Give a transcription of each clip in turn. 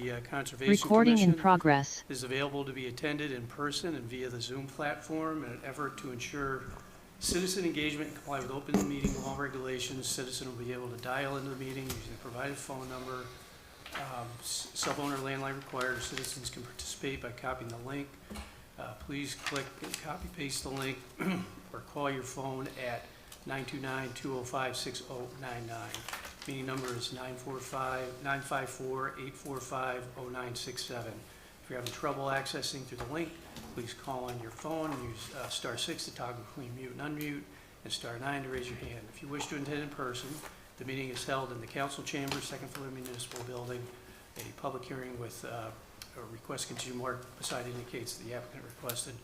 the Conservation Recording in Commission progress. is available to be attended in person and via the Zoom platform in an effort to ensure citizen engagement and comply with open meeting law regulations. Citizen will be able to dial into the meeting using the provided phone number. Cell phone or landline required. Citizens can participate by copying the link. Please click and copy paste the link or call your phone at 929-205-6099. Meeting number is 954-845-0967. If you're having trouble accessing through the link, please call on your phone, use *6 to toggle between mute and unmute, and *9 to raise your hand. If you wish to attend in person, the meeting is held in the council chamber, second floor municipal building. A public hearing with a request contingent mark beside indicates the applicant requested.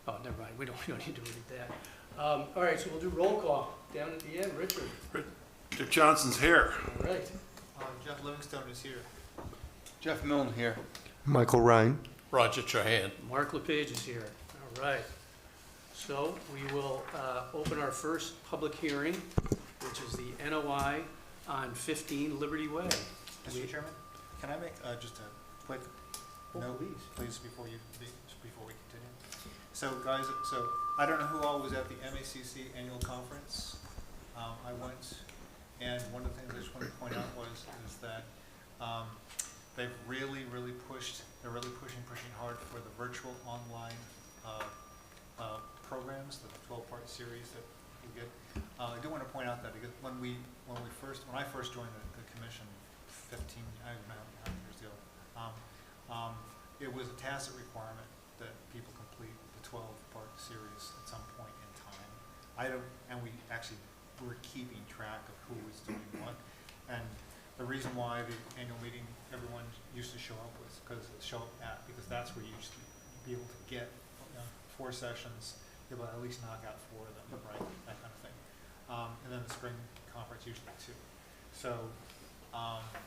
Oh, never mind, we don't need to read that. All right, so we'll do roll call. Down at the end, Richard. Richard Johnson's here. All right. Jeff Livingstone is here. Jeff Milne here. Michael Ryan. Roger Trahan. Mark LePage is here. All right. So we will open our first public hearing, which is the NOI on 15 Liberty Way. Mr. Chairman, can I make just a quick note, please, before we continue? So, guys, I don't know who all was at the MACC annual conference. I went, and one of the things I just wanted to point out is that they've really pushed. They're really pushing hard for the virtual online programs, the 12-part series that we get. I do want to point out that because when I first joined the commission 15, I don't know how many years ago, it was a tacit requirement that people complete the 12-part series at some point in time. And we actually were keeping track of who was doing what. And the reason why the annual meeting everyone used to show up was because that's where you used to be able to get 4 sessions, be able to at least knock out 4 of them, right? That kind of thing. And then the spring conference usually 2. So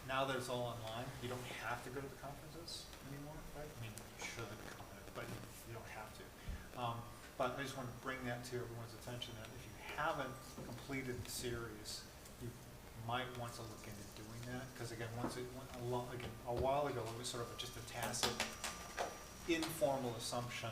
now that it's all online, you don't have to go to the conferences anymore, right? I mean, you should, but you don't have to. But I just want to bring that to everyone's attention that if you haven't completed the series, you might want to look into doing that. Because again, a while ago, it was sort of just a tacit, informal assumption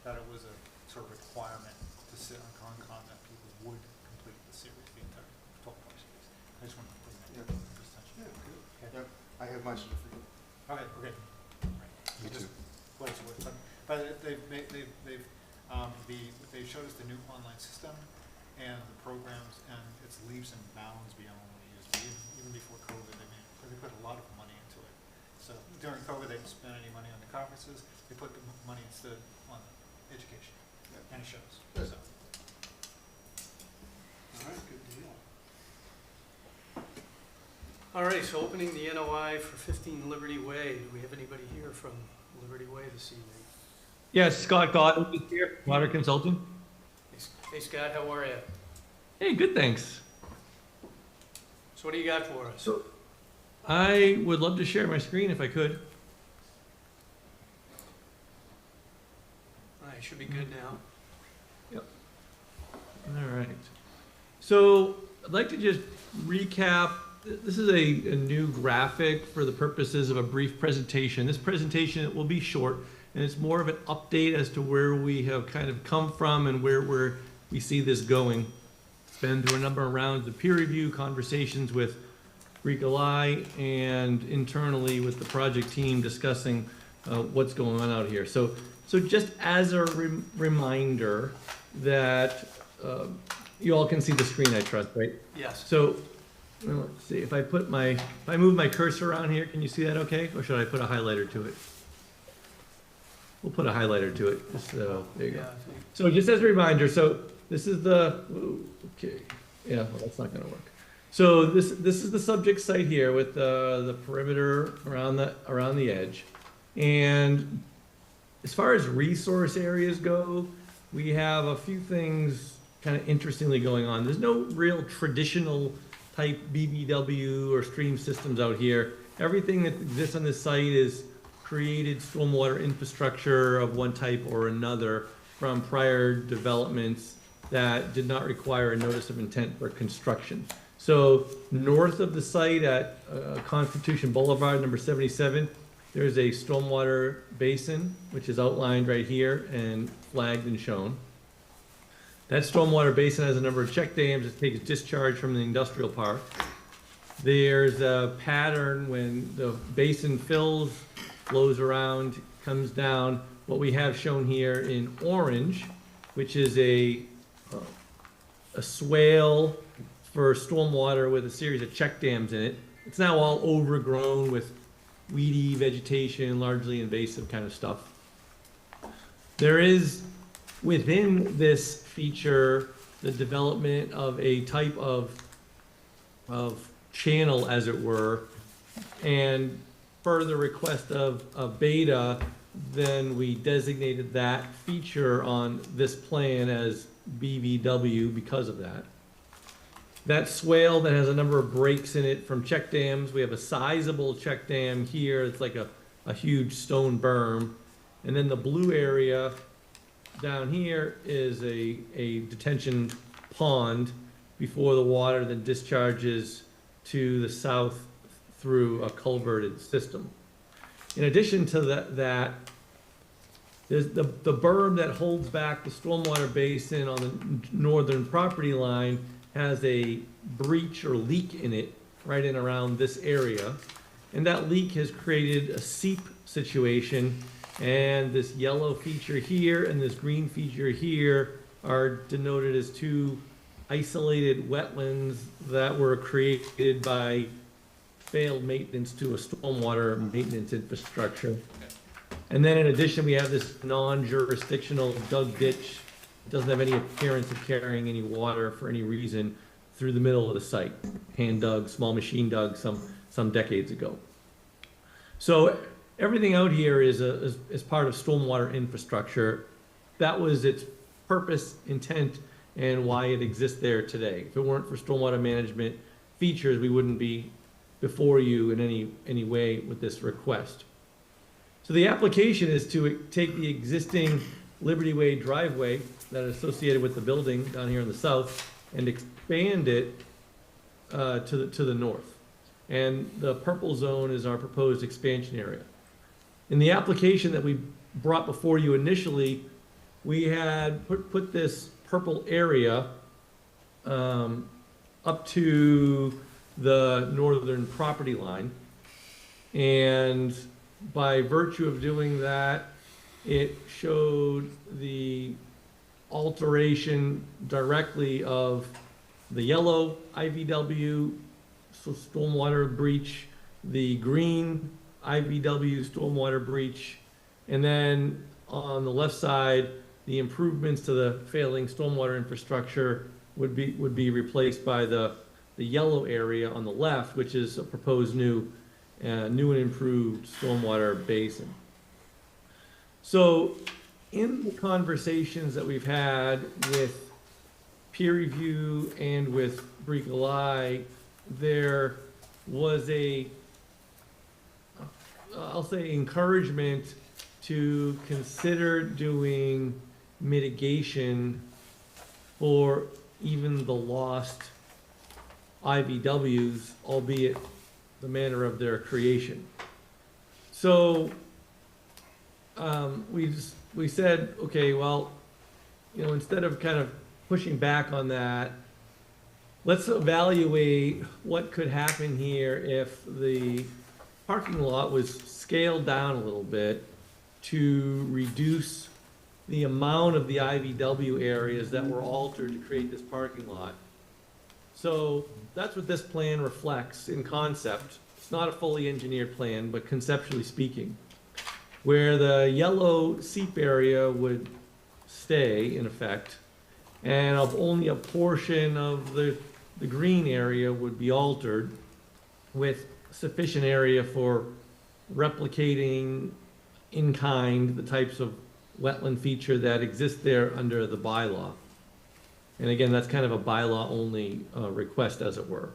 that it was a sort of requirement to sit on Concon that people would complete the series, the entire 12-part series. I just want to bring that to everyone's attention. Yeah, good. Okay. Yep, I have my certificate. Okay. Right. Me Just too. what it's worth. But they showed us the new online system and the programs, and it's leaps and bounds beyond what we used to. Even before COVID, they put a lot of money into it. So during COVID, they didn't spend any money on the conferences. They put the money instead on education and shows. Good. So. All right, good deal. All right, so opening the NOI for 15 Liberty Way. Do we have anybody here from Liberty Way this evening? Yes, Scott Godwin is here, Water Consulting. Hey Scott, how are you? Hey, good, thanks. So what do you got for us? So, I would love to share my screen if I could. All right, should be good now. All right. So, I'd like to just recap. This is a new graphic for the purposes of a brief presentation. This presentation will be short, and it's more of an update as to where we have kind of come from and where we see this going. It's been through a number of rounds of peer review, conversations with Ricolai, and internally with the project team discussing what's going on out here. So just as a reminder that you all can see the screen, I trust, right? Yes. So let's see, if I move my cursor around here, can you see that okay? Or should I put a highlighter to it? We'll put a highlighter to it. Just, there you go. Yeah, So just as a reminder, so this is the, okay, yeah, well, that's not gonna work. So this is the subject site here with the perimeter around the edge. And as far as resource areas go, we have a few things kind of interestingly going on. There's no real traditional type BBW or stream systems out here. Everything that exists on this site is created stormwater infrastructure of one type or another from prior developments that did not require a notice of intent for construction. So north of the site at Constitution Boulevard, number 77, there's a stormwater basin, which is outlined right here and flagged and shown. That stormwater basin has a number of check dams that takes discharge from the industrial park. There's a pattern when the basin fills, flows around, comes down. What we have shown here in orange, which is a swale for stormwater with a series of check dams in it. It's now all overgrown with weedy vegetation, largely invasive kind of stuff. There is, within this feature, the development of a type of channel, as it were, and further request of Beta, then we designated that feature on this plan as BVW because of that. That swale that has a number of breaks in it from check dams, we have a sizable check dam here, it's like a huge stone berm. And then the blue area down here is a detention pond before the water then discharges to the south through a culverted system. In addition to that, there's the berm that holds back the stormwater basin on the northern property line has a breach or leak in it right in around this area. And that leak has created a seep situation, and this yellow feature here and this green feature here are denoted as two isolated wetlands that were created by failed maintenance to a stormwater maintenance infrastructure. And then in addition, we have this non-jurisdictional dug ditch. It doesn't have any appearance of carrying any water for any reason through the middle of the site. Hand dug, small machine dug some decades ago. So everything out here is part of stormwater infrastructure. That was its purpose, intent, and why it exists there today. If it weren't for stormwater management features, we wouldn't be before you in any way with this request. So the application is to take the existing Liberty Way driveway that is associated with the building down here in the south and expand it to the north. And the purple zone is our proposed expansion area. In the application that we brought before you initially, we had put this purple area up to the northern property line. And by virtue of doing that, it showed the alteration directly of the yellow IVW, so stormwater breach, the green IVW stormwater breach, and then on the left side, the improvements to the failing stormwater infrastructure would be replaced by the yellow area on the left, which is a proposed new and improved stormwater basin. So in the conversations that we've had with peer review and with Bricolai, there was I'll say encouragement to consider doing mitigation for even the lost IVWs, albeit the manner of their creation. So we said, okay, well, instead of kind of pushing back on that, let's evaluate what could happen here if the parking lot was scaled down a little bit to reduce the amount of the IVW areas that were altered to create this parking lot. So that's what this plan reflects in concept. It's not a fully engineered plan, but conceptually speaking, where the yellow seep area would stay in effect, and only a portion of the green area would be altered with sufficient area for replicating in kind the types of wetland feature that exist there under the bylaw. And again, that's kind of a bylaw only request, as it were.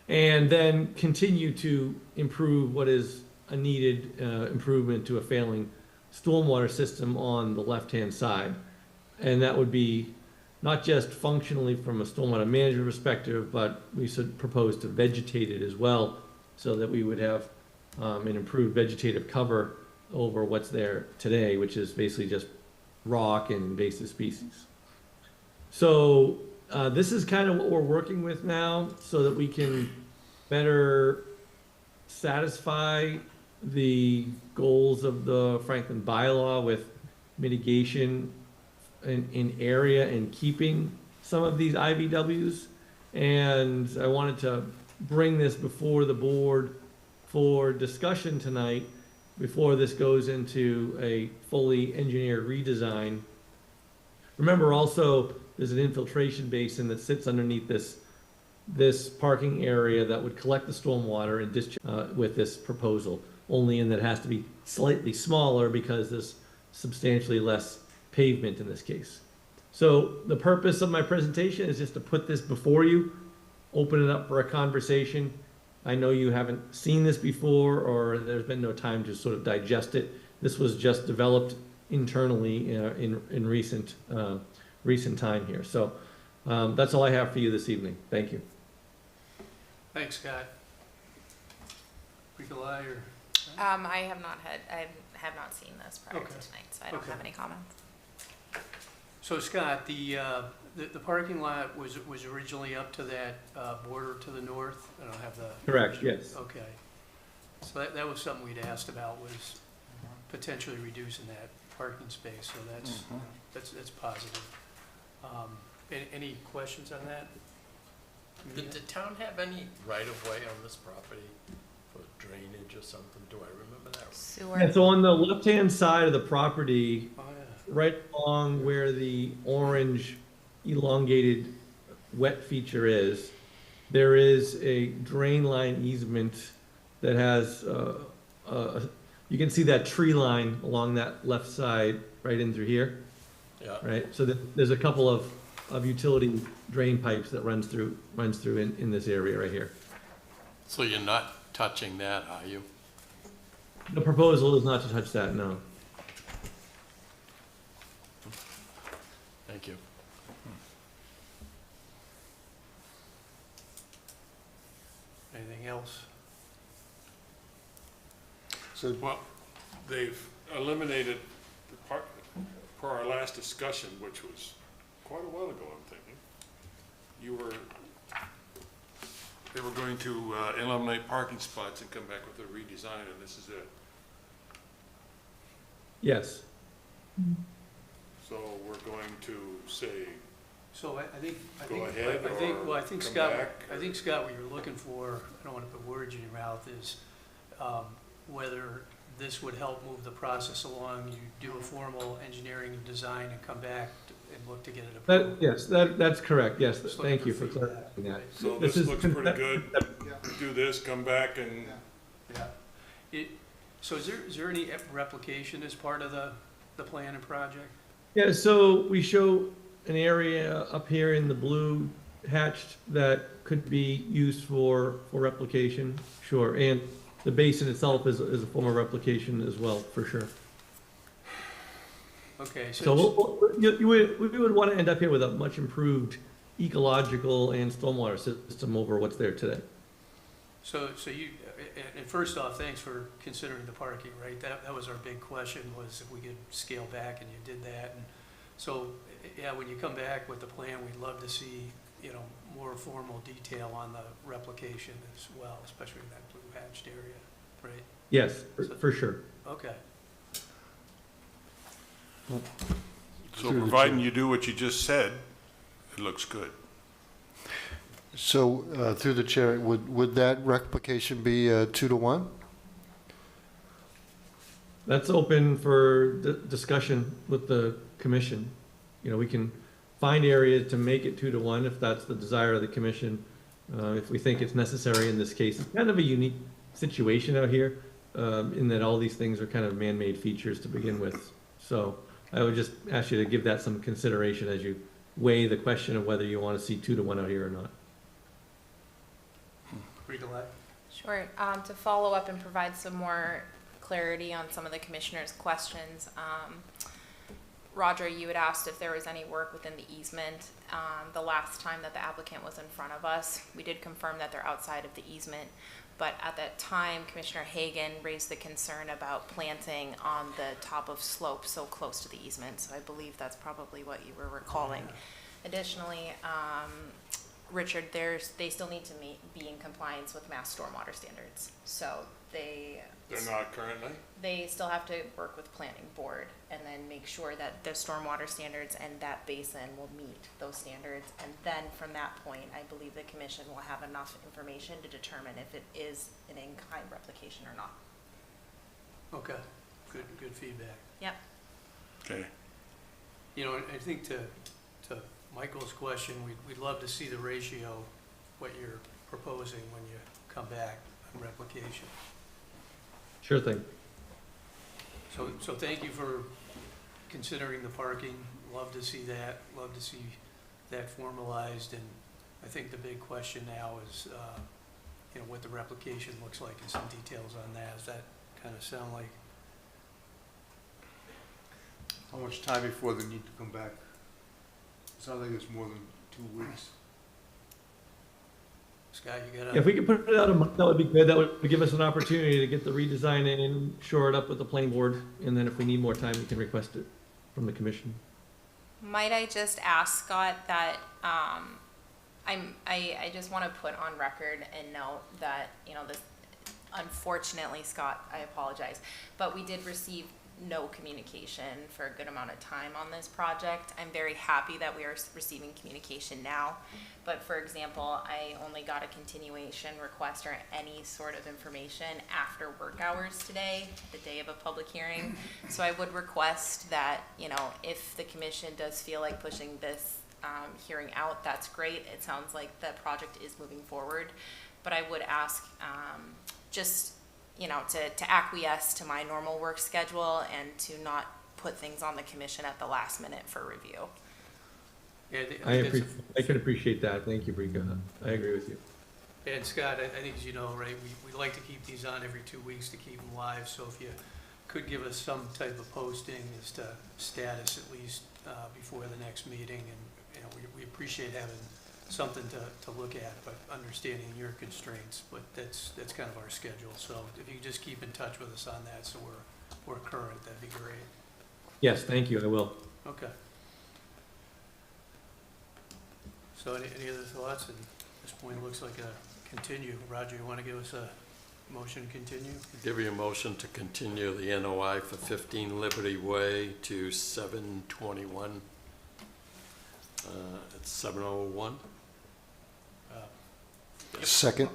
And then continue to improve what is a needed improvement to a failing stormwater system on the left-hand side. And that would be not just functionally from a stormwater management perspective, but we should propose to vegetate it as well, so that we would have and improved vegetative cover over what's there today, which is basically just rock and invasive species. So, this is kind of what we're working with now, so that we can better satisfy the goals of the Franklin bylaw with mitigation in area and keeping some of these IVWs. And I wanted to bring this before the board for discussion tonight, before this goes into a fully engineered redesign. Remember also, there's an infiltration basin that sits underneath this parking area that would collect the stormwater and discharge with this proposal, only in that it has to be slightly smaller because there's substantially less pavement in this case. So the purpose of my presentation is just to put this before you, open it up for a conversation. I know you haven't seen this before, or there's been no time to sort of digest it. This was just developed internally in recent time here. So that's all I have for you this evening. Thank you. Thanks, Scott. Nikolai or? I have not seen this prior to Okay. tonight, so I don't Okay. have any comments. So Scott, the parking lot was originally up to that border to the north? I don't have the. Correct, yes. Okay. So that was something we'd asked about, was potentially reducing that parking space, so that's positive. Any questions on that? Did the town have any right-of-way on this property for drainage or something? Do I remember that? Sewer. And so on the left-hand side of the property, Oh, yeah. right along where the orange elongated wet feature is, there is a drain line easement that has, you can see that tree line along that left side, right in through here, Yeah, right? So there's a couple of utility drain pipes that runs through in this area right here. so you're not touching that, are you? The proposal is not to touch that, no. Thank you. Anything else? So, Well, they've eliminated the part, per our last discussion, which was quite a while ago, I'm thinking. They were going to eliminate parking spots and come back with a redesign, and this is it. Yes. So we're going to say, So I think, Go ahead, well, I or think come Scott, back, I think Scott, what you're looking for, I don't want to put words in your mouth, is whether this would help move the process along. You do a formal engineering and design and come back and look to get it approved. That's correct, yes, Just thank looking you for feedback. clarifying that. so This this is looks pretty good, yeah, do this, come back and, Yeah. So is there any replication as part of the plan and project? Yeah, so we show an area up here in the blue hatched that could be used for replication, sure. And the basin itself is a form of replication as well, for sure. Okay, So we would want to end up here with a much improved ecological and stormwater system over what's there today. So you, and first off, thanks for considering the parking, right? That was our big question, was if we could scale back, and you did that. And so, yeah, when you come back with the plan, we'd love to see, more formal detail on the replication as well, especially in that blue hatched area, right? Yes, for sure. Okay. so providing you do what you just said, it looks good. so through the chair, would that replication be 2-to-1? That's open for discussion with the commission. We can find areas to make it 2-to-1 if that's the desire of the commission. If we think it's necessary in this case. It's kind of a unique situation out here, in that all these things are kind of man-made features to begin with. So I would just ask you to give that some consideration as you weigh the question of whether you want to see 2-to-1 out here or not. Nikolai? Sure. To follow up and provide some more clarity on some of the commissioners' questions. Roger, you had asked if there was any work within the easement. The last time that the applicant was in front of us, we did confirm that they're outside of the easement. But at that time, Commissioner Hagan raised the concern about planting on the top of slope so close to the easement. So I believe that's probably what you were recalling. Additionally, Richard, they still need to be in compliance with Mass Stormwater standards. So They're not currently? they still have to work with planning board and then make sure that the stormwater standards and that basin will meet those standards. And then from that point, I believe the commission will have enough information to determine if it is an in-kind replication or not. Okay, good feedback. Yep. Okay. You know, I think to Michael's question, we'd love to see the ratio, what you're proposing when you come back on replication. Sure thing. So thank you for considering the parking. Love to see that. Love to see that formalized. And I think the big question now is, you know, what the replication looks like and some details on that. Does that kind of sound like? How much time before they need to come back? Sounds like it's more than 2 weeks. Scott, you got If a, we could put it out a month, that would be good. That would give us an opportunity to get the redesign in, shore it up with the planning board, and then if we need more time, we can request it from the commission. Might I just ask Scott that, I just want to put on record and note that, you know, this, unfortunately, Scott, I apologize, but we did receive no communication for a good amount of time on this project. I'm very happy that we are receiving communication now, but for example, I only got a continuation request or any sort of information after work hours today, the day of a public hearing. So I would request that, you know, if the commission does feel like pushing this hearing out, that's great. It sounds like the project is moving forward, but I would ask just, you know, to acquiesce to my normal work schedule and to not put things on the commission at the last minute for review. yeah, I think that's I can appreciate that. Thank you, Brika. I agree with you. and Scott, I think as you know, right, we like to keep these on every 2 weeks to keep them live. So if you could give us some type of posting as to status at least before the next meeting, and you know, we appreciate having something to look at, but understanding your constraints, but that's kind of our schedule. So if you could just keep in touch with us on that so we're current, that'd be great. Yes, thank you. I will. Okay. So any other thoughts? And at this point, it looks like a continue. Roger, you want to give us a motion to continue? Give you a motion to continue the NOI for 15 Liberty Way to 7/21. It's 7:01. Second?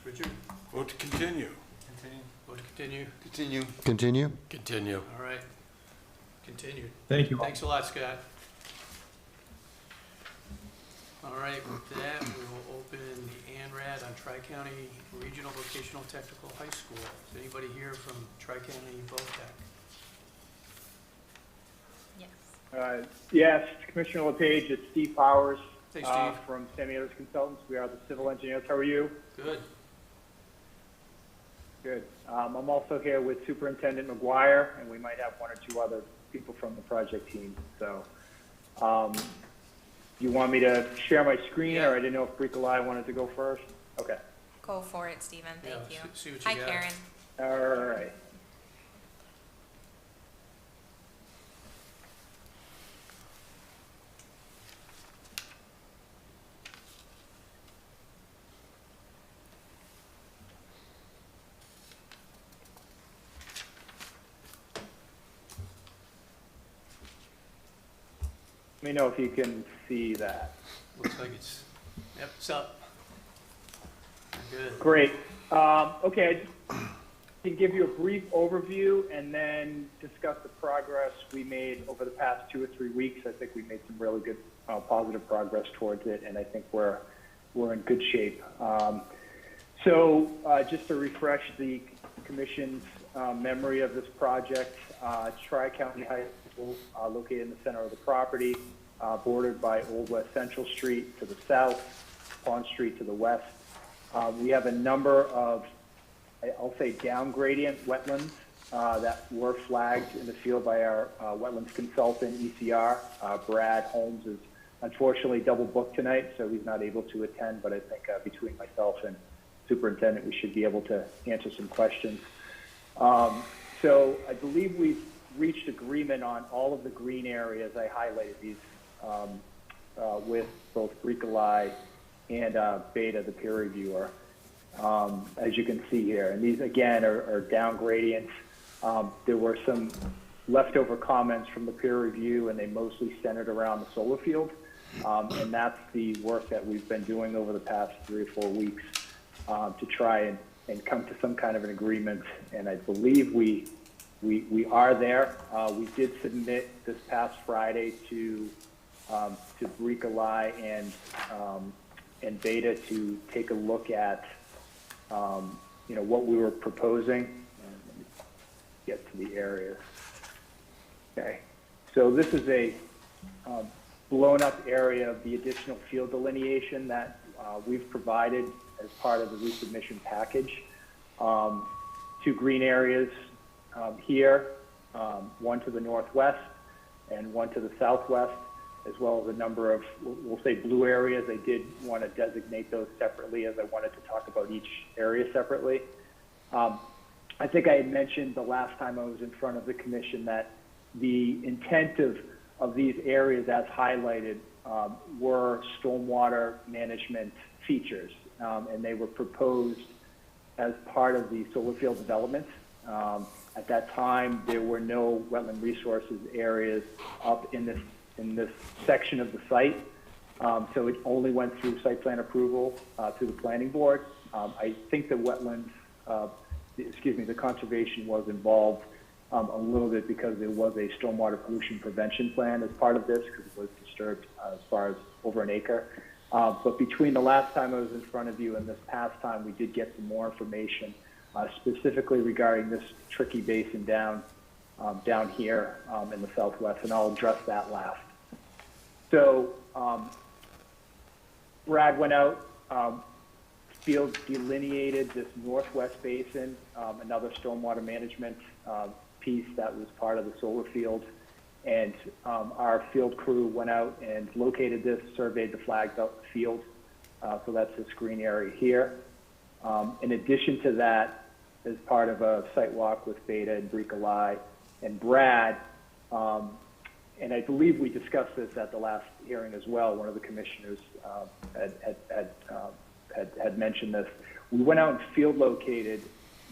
Richard, Vote to continue. Continue. vote to continue? Continue. Continue? Continue. All right. Continued. Thank you. Thanks a lot, Scott. All right, with that, we will open the ANRAD on Tri-County Regional Vocational Technical High School. Is anybody here from Tri-County VOTEC? Yes. Yes, Commissioner LePage, it's Steve Powers. Hey, Steve. From Sammy Others Consultants. We are the civil engineers. How are you? Good. Good. I'm also here with Superintendent McGuire, and we might have one or two other people from the project team. So, you want me to share my screen, Yeah. or I didn't know if Bricolai wanted to go first? Okay. Go for it, Stephen. Thank Yeah, you. see what you Hi, got. Karen. All right. Let me know if you can see that. Looks like yep, it's up. Good. Great. Okay, I just can give you a brief overview and then discuss the progress we made over the past 2 or 3 weeks. I think we made some really good, positive progress towards it, and I think we're in good shape. So just to refresh the Commission's memory of this project, Tri-County High School, located in the center of the property, bordered by Old West Central Street to the south, Pond Street to the west. We have a number of, I'll say, down gradient wetlands that were flagged in the field by our wetlands consultant, ECR. Brad Holmes is unfortunately double booked tonight, so he's not able to attend, but I think between myself and superintendent, we should be able to answer some questions. So I believe we've reached agreement on all of the green areas. I highlighted these with both Bricolai and Beta, the peer reviewer, as you can see here. And these, again, are down gradients. There were some leftover comments from the peer review, and they mostly centered around the solar field. And that's the work that we've been doing over the past 3 or 4 weeks to try and come to some kind of an agreement. And I believe we are there. We did submit this past Friday to Bricolai and Beta to take a look at what we were proposing. And let me get to the areas. Okay, so this is a blown up area of the additional field delineation that we've provided as part of the resubmission package. 2 green areas here, one to the northwest and one to the southwest, as well as a number of, we'll say, blue areas. I did want to designate those separately, as I wanted to talk about each area separately. I think I had mentioned the last time I was in front of the commission that the intent of these areas, as highlighted, were stormwater management features, and they were proposed as part of the solar field development. At that time, there were no wetland resources areas up in this section of the site, so it only went through site plan approval through the planning board. I think the wetlands, the conservation was involved a little bit because there was a stormwater pollution prevention plan as part of this, because it was disturbed as far as over an acre. But between the last time I was in front of you and this past time, we did get some more information specifically regarding this tricky basin down here in the southwest, and I'll address that last. So Brad went out, field delineated this northwest basin, another stormwater management piece that was part of the solar field, and our field crew went out and located this, surveyed the flagged up field, so that's this green area here. In addition to that, as part of a site walk with Beta and Bricolai and Brad, and I believe we discussed this at the last hearing as well, one of the commissioners had mentioned this. We went out and field located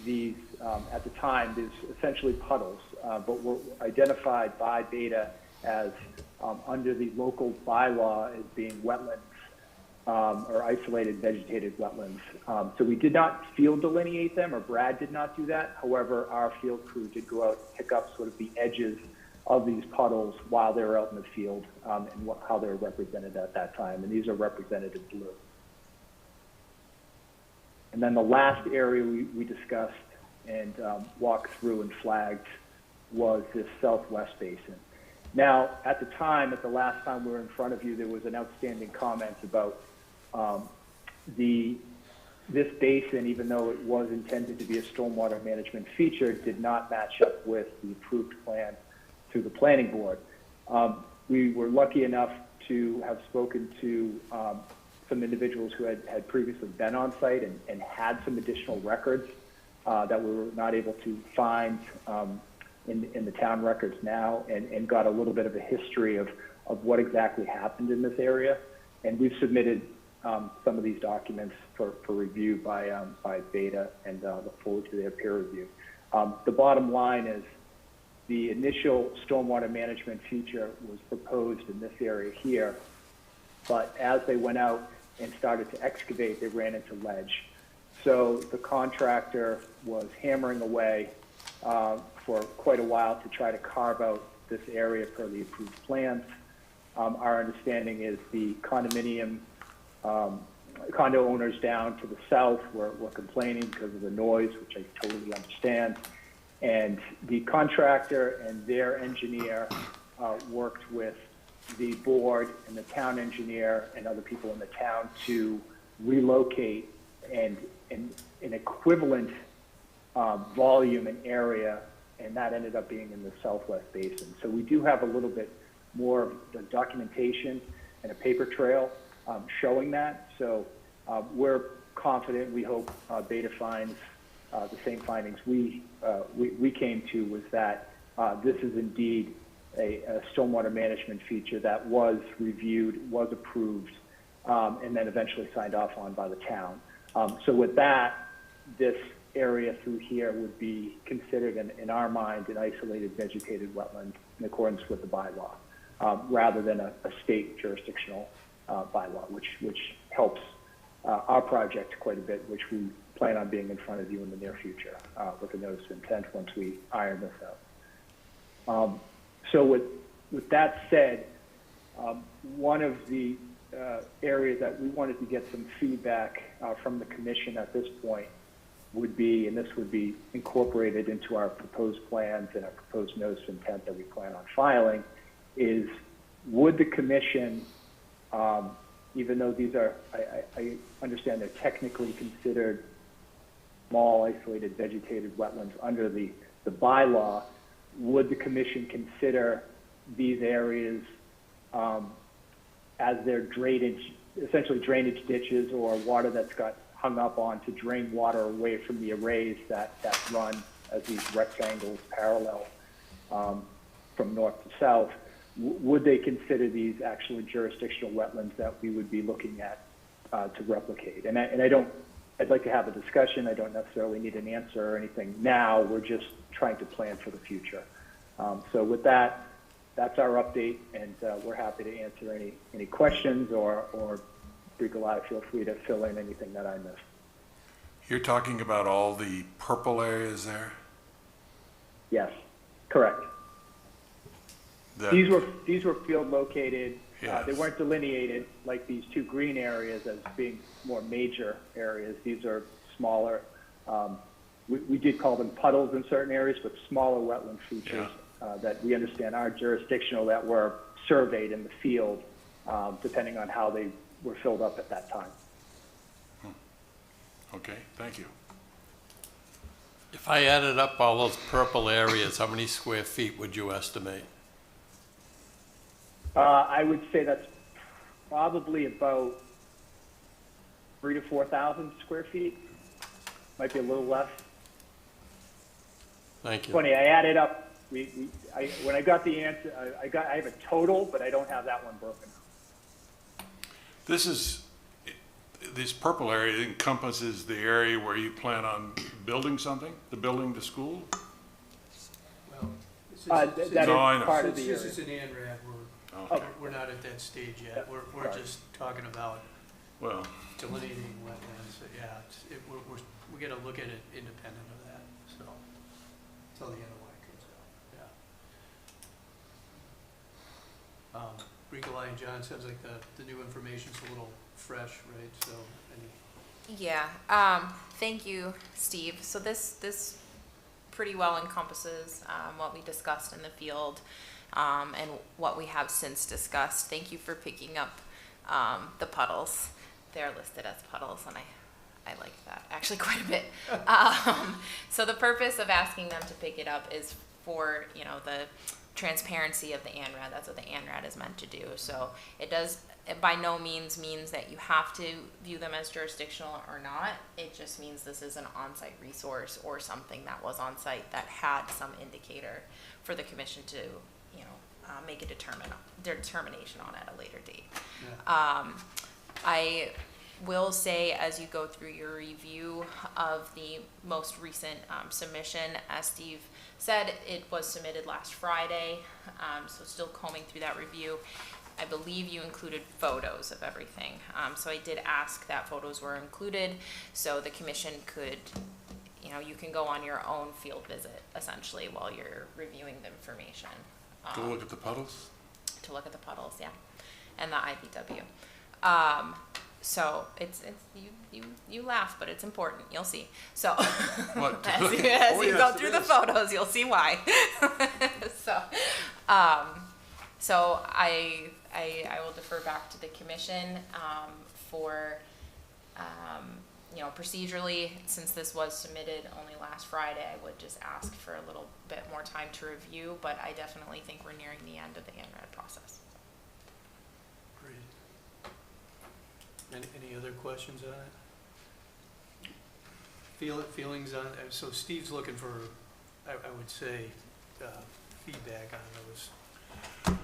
these, at the time, these essentially puddles, but were identified by Beta as under the local bylaw as being wetlands or isolated vegetated wetlands. So we did not field delineate them, or Brad did not do that. However, our field crew did go out and pick up sort of the edges of these puddles while they were out in the field, and how they were represented at that time. And these are represented in blue. And then the last area we discussed and walked through and flagged was this southwest basin. Now, at the time, at the last time we were in front of you, there was an outstanding comment about this basin, even though it was intended to be a stormwater management feature, did not match up with the approved plan through the planning board. We were lucky enough to have spoken to some individuals who had previously been on site and had some additional records that we were not able to find in the town records now, and got a little bit of a history of what exactly happened in this area. And we've submitted some of these documents for review by Beta, and look forward to their peer review. The bottom line is the initial stormwater management feature was proposed in this area here, but as they went out and started to excavate, they ran into ledge. So the contractor was hammering away for quite a while to try to carve out this area per the approved plans. Our understanding is the condominium, condo owners down to the south were complaining because of the noise, which I totally understand. And the contractor and their engineer worked with the board and the town engineer and other people in the town to relocate and an equivalent volume and area and that ended up being in the Southwest Basin. So we do have a little bit more of the documentation and a paper trail showing that. So we're confident, we hope Beta finds the same findings we came to, was that this is indeed a stormwater management feature that was reviewed, was approved, and then eventually signed off on by the town. So with that, this area through here would be considered, in our mind, an isolated vegetated wetland in accordance with the bylaw, rather than a state jurisdictional bylaw, which helps our project quite a bit, which we plan on being in front of you in the near future with a notice of intent once we iron this out. So with that said, one of the areas that we wanted to get some feedback from the commission at this point would be, and this would be incorporated into our proposed plans and our proposed notice of intent that we plan on filing, is would the commission, even though these are, I understand they're technically considered small isolated vegetated wetlands under the bylaw, would the commission consider these areas as their drainage, essentially drainage ditches or water that's got hung up on to drain water away from the arrays that run as these rectangles parallel from north to south? Would they consider these actually jurisdictional wetlands that we would be looking at to replicate? And I'd like to have a discussion. I don't necessarily need an answer or anything now. We're just trying to plan for the future. So with that, that's our update, and we're happy to answer any questions, or Bricolai, feel free to fill in anything that I missed. You're talking about all the purple areas there? Yes, correct. That- These were field located. Yes. They weren't delineated like these two green areas as being more major areas. These are smaller. We did call them puddles in certain areas, but smaller wetland features that we understand are jurisdictional, that were surveyed in the field, depending on how they were filled up at that time. Okay, thank you. If I added up all those purple areas, how many square feet would you estimate? I would say that's probably about 3,000 to 4,000 square feet. Might be a little less. Thank you. Funny, I added up. When I got the answer, I have a total, but I don't have that one broken out. This purple area encompasses the area where you plan on building something, the school? Well, this is, That No, I is know. part of the this area. is an ANRAD, Okay, we're not at that stage yet. We're just talking about well, delineating wetlands. Yeah, we gotta look at it independent of that, so, until the NOI comes out, yeah. Bricolai and John, sounds like the new information's a little fresh, right? So, Yeah, thank you, Steve. So this pretty well encompasses what we discussed in the field and what we have since discussed. Thank you for picking up the puddles. They're listed as puddles, and I like that actually quite a bit. So the purpose of asking them to pick it up is for, the transparency of the ANRAD. That's what the ANRAD is meant to do. So it by no means means that you have to view them as jurisdictional or not. It just means this is an on-site resource or something that was on-site that had some indicator for the commission to, make a determination on at a later date. yeah. I will say, as you go through your review of the most recent submission, as Steve said, it was submitted last Friday, so still combing through that review. I believe you included photos of everything. So I did ask that photos were included so the commission could, you can go on your own field visit essentially while you're reviewing the information. go look at the puddles? To look at the puddles, yeah, and the IBW. So it's you laugh, but it's important. You'll see. So What? as you Oh, yes, go it through the is. photos, you'll see why. So I will defer back to the commission for procedurally, since this was submitted only last Friday, I would just ask for a little bit more time to review, but I definitely think we're nearing the end of the ANRAD process. Great. Any other questions on it? Feelings on, so Steve's looking for, I would say, feedback on those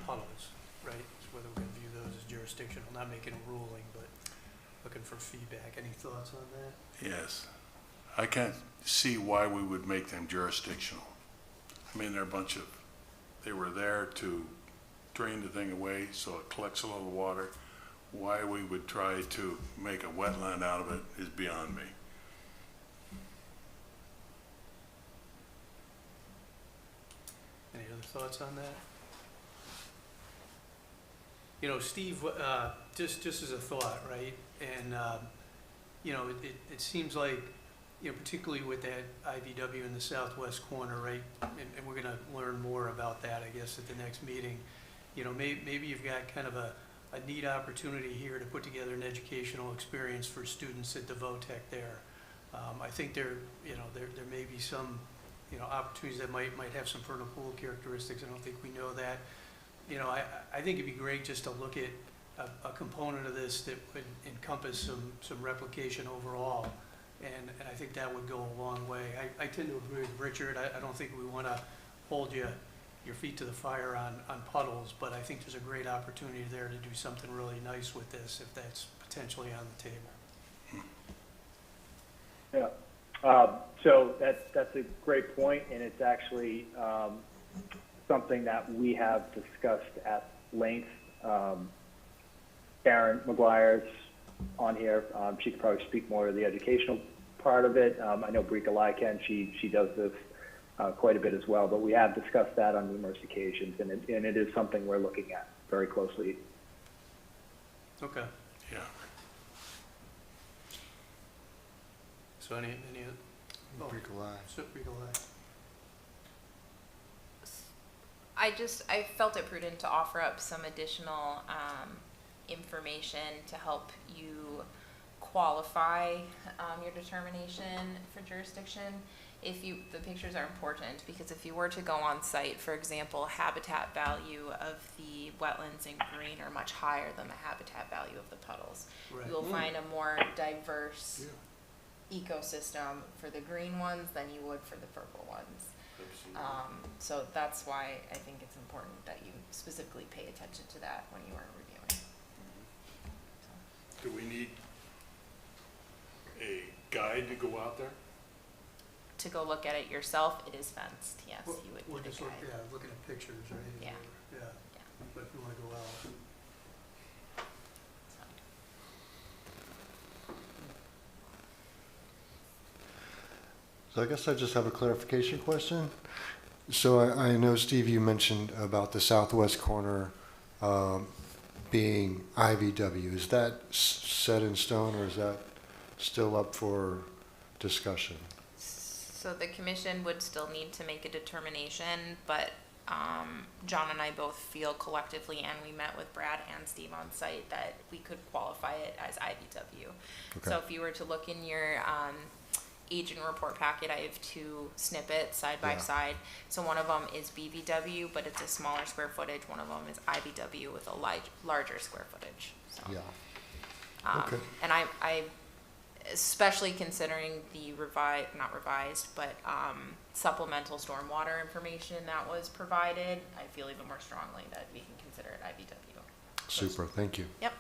puddles, right? So whether we're gonna view those as jurisdictional, not making a ruling, but looking for feedback. Any thoughts on that? Yes. I can't see why we would make them jurisdictional. I mean, they're a bunch of, they were there to drain the thing away so it collects a little water. Why we would try to make a wetland out of it is beyond me. Any other thoughts on that? You know, Steve, just as a thought, right? And, you know, it seems like, you know, particularly with that IVW in the southwest corner, right? And we're gonna learn more about that, I guess, at the next meeting. You know, maybe you've got kind of a neat opportunity here to put together an educational experience for students at the VOTEC there. I think there may be some, you know, opportunities that might have some vernal pool characteristics. I don't think we know that. You know, I think it'd be great just to look at a component of this that would encompass some replication overall. And I think that would go a long way. I tend to agree with Richard. I don't think we want to hold your feet to the fire on puddles, but I think there's a great opportunity there to do something really nice with this if that's potentially on the table. Yeah. So that's a great point, and it's actually something that we have discussed at length. Karen McGuire's on here. She could probably speak more to the educational part of it. I know Brika Lycan, she does this quite a bit as well, but we have discussed that on numerous occasions, and it is something we're looking at very closely. Okay. Yeah. So any oh, Bricolage. so Bricolage. I felt it prudent to offer up some additional information to help you qualify your determination for jurisdiction. The pictures are important because if you were to go on site, for example, habitat value of the wetlands in green are much higher than the habitat value of the puddles. Right. You will find a more diverse ecosystem for the green ones than you would for the purple ones. So that's why I think it's important that you specifically pay attention to that when you are reviewing. Do we need a guide to go out there? To go look at it yourself, it is fenced, yes, Well, you would we're need a just guide. looking at pictures, right? Yeah. Yeah. But if you want to go out. So I guess I just have a clarification question. So I know, Steve, you mentioned about the southwest corner being IVW. Is that set in stone, or is that still up for discussion? So the commission would still need to make a determination, but John and I both feel collectively, and we met with Brad and Steve on site, that we could qualify it as IVW. Okay. So if you were to look in your agent report packet, I have two snippets side by Yeah. side. So one of them is BVW, but it's a smaller square footage. One of them is IVW with a larger square footage. So, Yeah. Okay. And I, especially considering the not revised, but supplemental stormwater information that was provided, I feel even more strongly that we can consider it IVW. Super, thank you. Yep.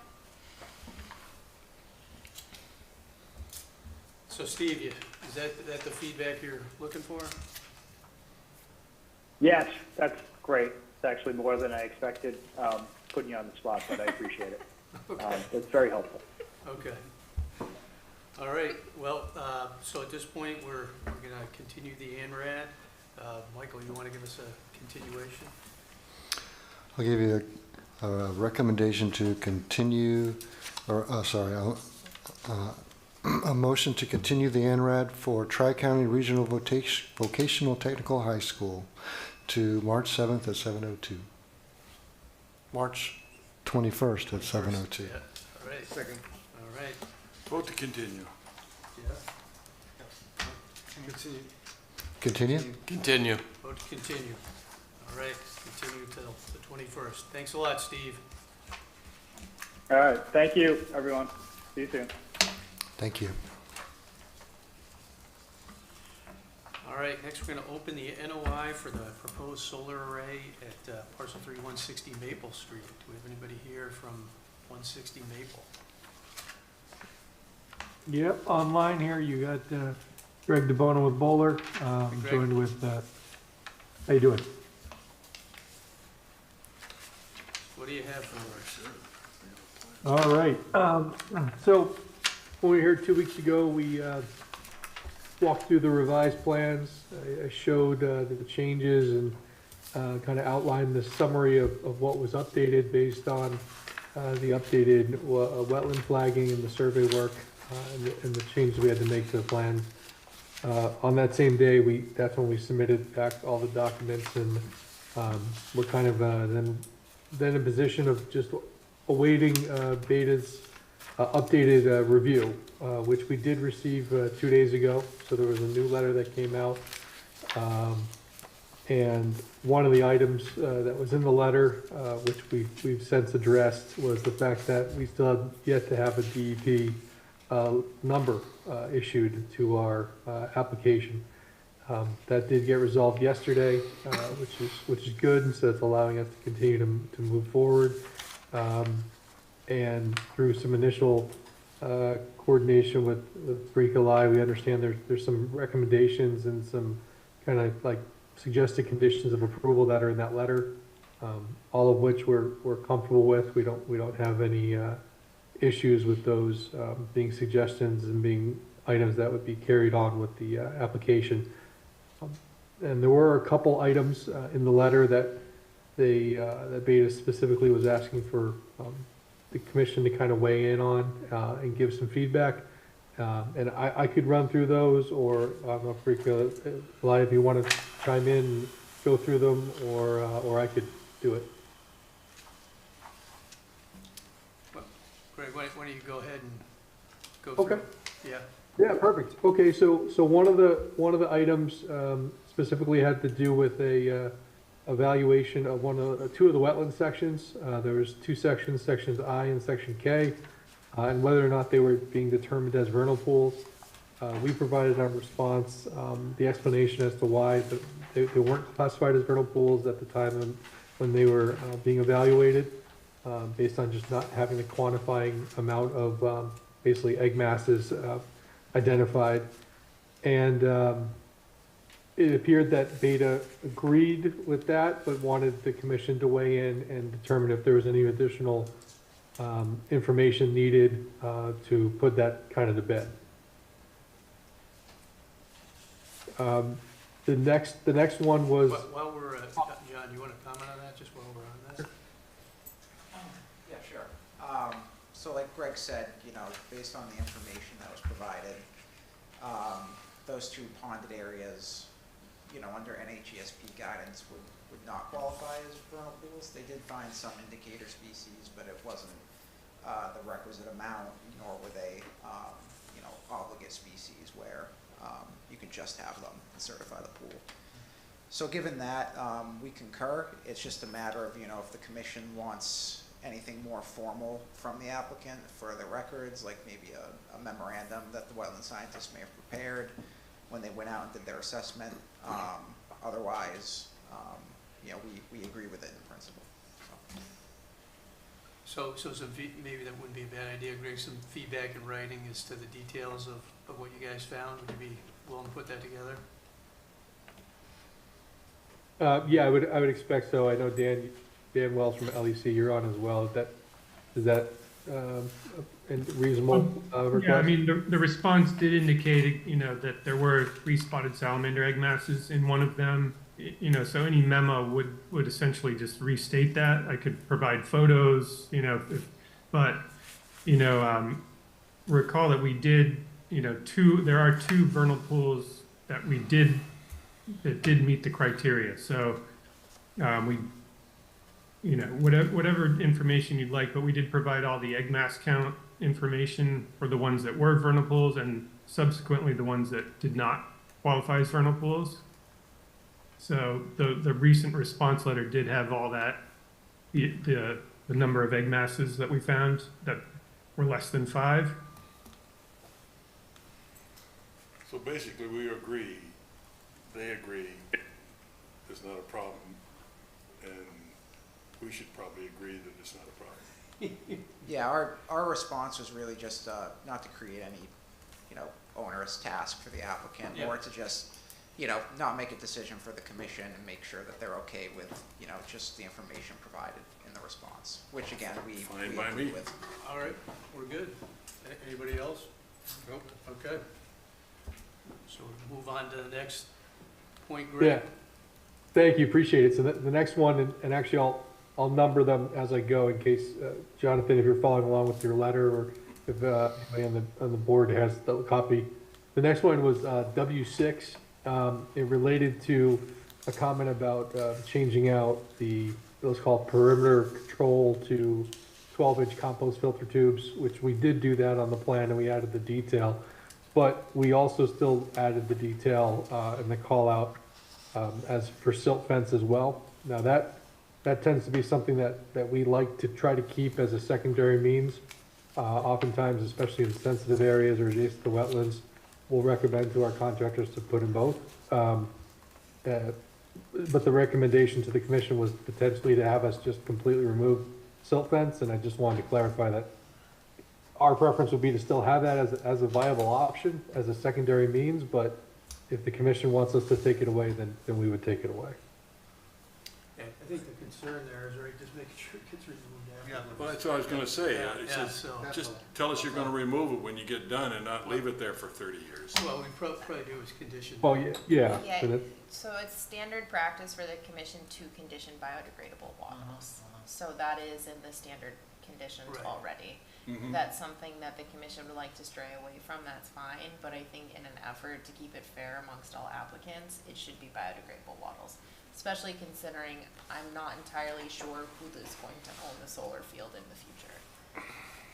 So Steve, is that the feedback you're looking for? Yes, that's great. It's actually more than I expected, putting you on the spot, but I appreciate it. It's very helpful. Okay. All right, well, so at this point, we're gonna continue the ANRAD. Michael, you wanna give us a continuation? I'll give you a recommendation to continue, or, a motion to continue the ANRAD for Tri-County Regional Vocational Technical High School to March 7th at 7:02. March 21st at 7:02. Yeah, all right. Second. All right, Vote to continue. Continue. Continue? Continue. Vote to continue. All right, continue till the 21st. Thanks a lot, Steve. All right, thank you, everyone. See you soon. Thank you. All right, next we're going to open the NOI for the proposed solar array at parcel 3160 Maple Street. Do we have anybody here from 160 Maple? Yep, online here, you got Greg DeBona with Bowler, Greg. joined with, how you doing? What do you have for us? All right, so when we were here 2 weeks ago, we walked through the revised plans. I showed the changes and kind of outlined the summary of what was updated based on the updated wetland flagging and the survey work and the changes we had to make to the plans. On that same day, that's when we submitted back all the documents, and we're kind of then in position of just awaiting Beta's updated review, which we did receive 2 days ago. So there was a new letter that came out. And one of the items that was in the letter, which we've since addressed, was the fact that we still have yet to have a DEP number issued to our application. That did get resolved yesterday, which is good, and so it's allowing us to continue to move forward. And through some initial coordination with Bricolai, we understand there's some recommendations and some kind of like suggested conditions of approval that are in that letter, all of which we're comfortable with. We don't have any issues with those being suggestions and being items that would be carried on with the application. And there were a couple items in the letter that that Beta specifically was asking for the commission to kind of weigh in on and give some feedback. And I could run through those, or I don't know if you want to chime in and go through them, or I could do it. Greg, why don't you go ahead and go through? Okay. it? Yeah. Yeah, perfect. Okay, so one of the items specifically had to do with a evaluation of two of the wetland sections. There was two sections, sections I and section K, and whether or not they were being determined as vernal pools. We provided our response, the explanation as to why they weren't classified as vernal pools at the time when they were being evaluated, based on just not having the quantifying amount of basically egg masses identified. And it appeared that Beta agreed with that, but wanted the commission to weigh in and determine if there was any additional information needed to put that kind of to bed. The next one was. While we're, John, you want to comment on that, just while we're on that? Yeah, sure. So like Greg said, based on the information that was provided, those two ponded areas, under NHESP guidance would not qualify as vernal pools. They did find some indicator species, but it wasn't the requisite amount, nor were they, obligate species where you could just have them and certify the pool. So given that, we concur. It's just a matter of, if the commission wants anything more formal from the applicant, further records, like maybe a memorandum that the wetland scientists may have prepared when they went out and did their assessment. Otherwise, we agree with it in principle. So maybe that wouldn't be a bad idea, Greg, some feedback in writing as to the details of what you guys found. Would you be willing to put that together? Yeah, I would expect so. I know Dan Wells from LEC, you're on as well. Is that a reasonable request? Yeah, I mean, the response did indicate, that there were 3 spotted salamander egg masses in one of them. So any memo would essentially just restate that. I could provide photos, but recall that we did, there are 2 vernal pools that did meet the criteria. So we, whatever information you'd like, but we did provide all the egg mass count information for the ones that were vernal pools and subsequently the ones that did not qualify as vernal pools. So the recent response letter did have all that, the number of egg masses that we found that were less than 5. So basically, we agree, they agree, it's not a problem, and we should probably agree that it's not a problem. Yeah, our response was really just, not to create any, onerous task for the applicant, Yeah. or to just, not make a decision for the commission and make sure that they're okay with, just the information provided in the response, which again, we Fine by agree me. with. All right, we're good. Anybody else? Nope, okay. So we'll move on to the next point, Yeah. Greg. Thank you, appreciate it. So the next one, and actually I'll number them as I go in case, Jonathan, if you're following along with your letter, or if anybody on the board has the copy. The next one was W6. It related to a comment about changing out those called perimeter control to 12-inch compost filter tubes, which we did do that on the plan and we added the detail. But we also still added the detail and the call out as for silt fence as well. Now that tends to be something that we like to try to keep as a secondary means. Oftentimes, especially in sensitive areas or adjacent to wetlands, we'll recommend to our contractors to put in both. But the recommendation to the commission was potentially to have us just completely remove silt fence, and I just wanted to clarify that our preference would be to still have that as a viable option, as a secondary means, but if the commission wants us to take it away, then we would take it away. Yeah, I think the concern there is, right, just making sure it gets removed after. Yeah. Well, that's what I was gonna say, Yeah, it yeah, says, so- just tell us you're gonna remove it when you get done and not leave it there for 30 years. Well, we probably do is condition. Well, yeah. Yeah, so that- so it's standard practice for the commission to condition biodegradable bottles. So that is in the standard conditions Right. already. Mhm. That's something that the commission would like to stray away from, that's fine, but I think in an effort to keep it fair amongst all applicants, it should be biodegradable bottles. Especially considering I'm not entirely sure who is going to own the solar field in the future,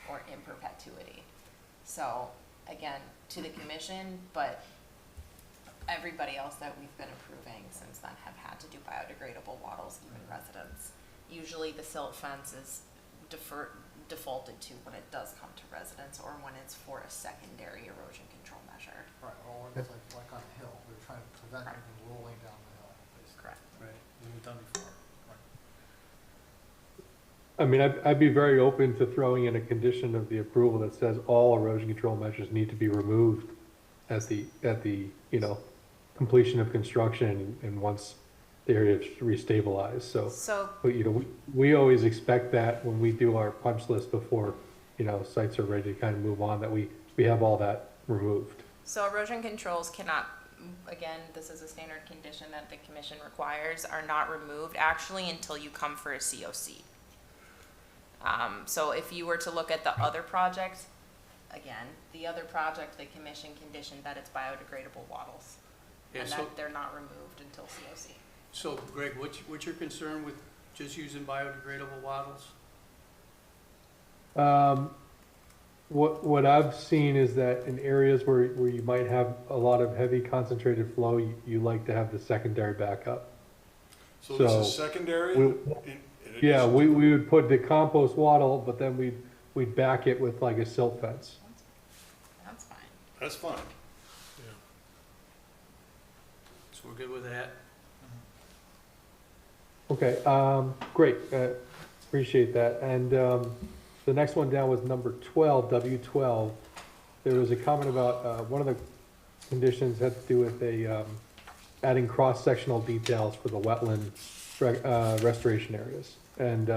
or in perpetuity. So, again, to the commission, but everybody else that we've been approving since then have had to do biodegradable bottles, even residents. Usually the silt fence is defaulted to when it does come to residents or when it's for a secondary erosion control measure. Right, or it's like on a hill, we're trying to prevent Correct. anything rolling down the hill, basically. Correct. Right. We've done before, right. I mean, I'd be very open to throwing in a condition of the approval that says all erosion control measures need to be removed at the completion of construction and once the area is restabilized. So, but, we always expect that when we do our punch list before, sites are ready to kind of move on, that we have all that removed. So erosion controls cannot, again, this is a standard condition that the commission requires, are not removed actually until you come for a COC. So if you were to look at the other project, again, the other project, the commission conditioned that it's biodegradable bottles. Yeah, And so, that they're not removed until COC. so Greg, what's your concern with just using biodegradable bottles? What I've seen is that in areas where you might have a lot of heavy concentrated flow, you like to have the secondary backup. So this is So, secondary? we- in Yeah, addition we to- would put the compost wattle, but then we'd back it with like a silt fence. That's fine. That's fine. So we're good with that? Okay, great, appreciate that. And the next one down was number 12, W12. There was a comment about, one of the conditions had to do with adding cross-sectional details for the wetland restoration areas. And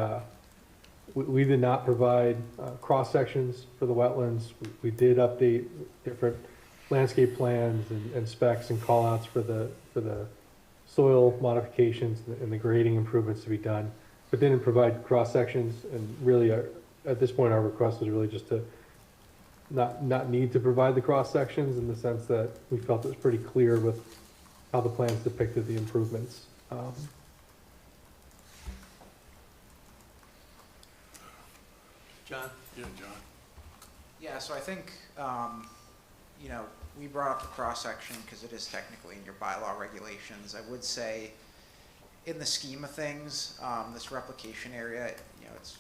we did not provide cross-sections for the wetlands. We did update different landscape plans and specs and call-outs for the soil modifications and the grading improvements to be done, but didn't provide cross-sections. And really, at this point, our request was really just to not need to provide the cross-sections, in the sense that we felt it was pretty clear with how the plans depicted the improvements. John? Yeah, John. Yeah, so I think, you know, we brought up the cross-section because it is technically in your bylaw regulations. I would say, in the scheme of things, this replication area, you know, it's,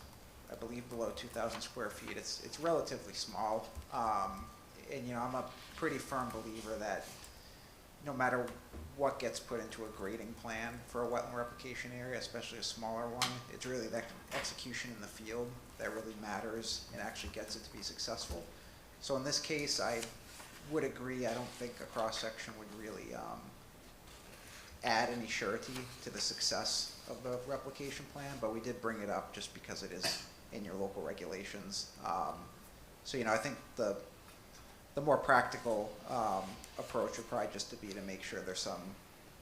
I believe, below 2,000 square feet. It's relatively small. And, you know, I'm a pretty firm believer that no matter what gets put into a grading plan for a wetland replication area, especially a smaller one, it's really the execution in the field that really matters and actually gets it to be successful. So in this case, I would agree. I don't think a cross-section would really add any surety to the success of the replication plan, but we did bring it up just because it is in your local regulations. So, you know, I think the more practical approach would probably just to be to make sure there's some,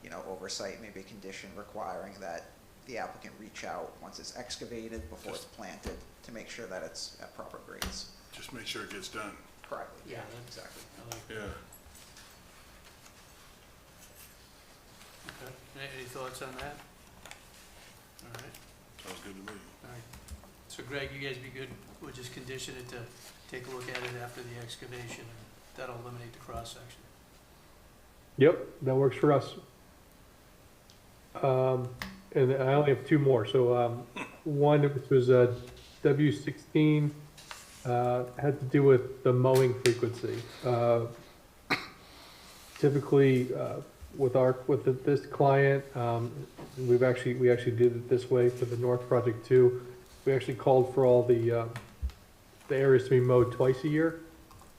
you know, oversight, maybe a condition requiring that the applicant reach out once it's excavated before it's planted to make sure that it's at proper grades. Just make sure it gets done. Correctly. Yeah, Exactly. I like Yeah. Okay. Any thoughts on that? All right, Sounds good to me. all right. So Greg, you guys be good, we'll just condition it to take a look at it after the excavation, and that'll eliminate the cross-section. Yep, that works for us. And I only have two more. So, one, which was W16, had to do with the mowing frequency. Typically, with this client, we actually did it this way for the North Project too. We actually called for all the areas to be mowed twice a year.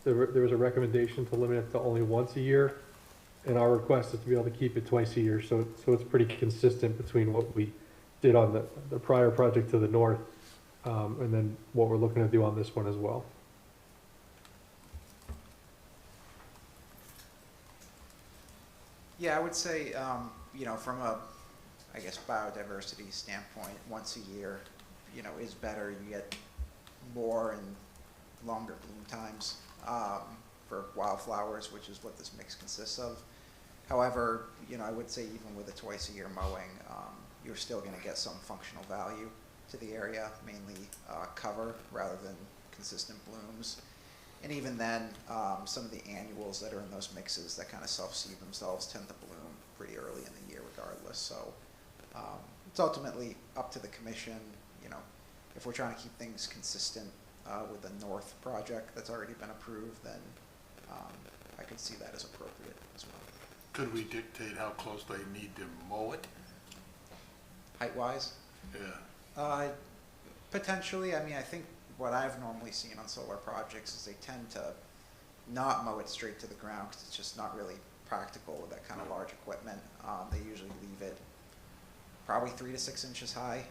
There was a recommendation to limit it to only once a year, and our request is to be able to keep it twice a year. So it's pretty consistent between what we did on the prior project to the north, and then what we're looking to do on this one as well. Yeah, I would say, you know, from a, I guess, biodiversity standpoint, once a year, you know, is better. You get more and longer bloom times for wildflowers, which is what this mix consists of. However, you know, I would say even with a twice a year mowing, you're still going to get some functional value to the area, mainly cover rather than consistent blooms. And even then, some of the annuals that are in those mixes that kind of self-seed themselves tend to bloom pretty early in the year regardless. So it's ultimately up to the commission. You know, if we're trying to keep things consistent with the North project that's already been approved, then I could see that as appropriate as well. Could we dictate how close they need to mow it? Height-wise? Yeah. Potentially. I mean, I think what I've normally seen on solar projects is they tend to not mow it straight to the ground because it's just not really practical with that kind of large equipment. They usually leave it probably 3 to 6 inches high.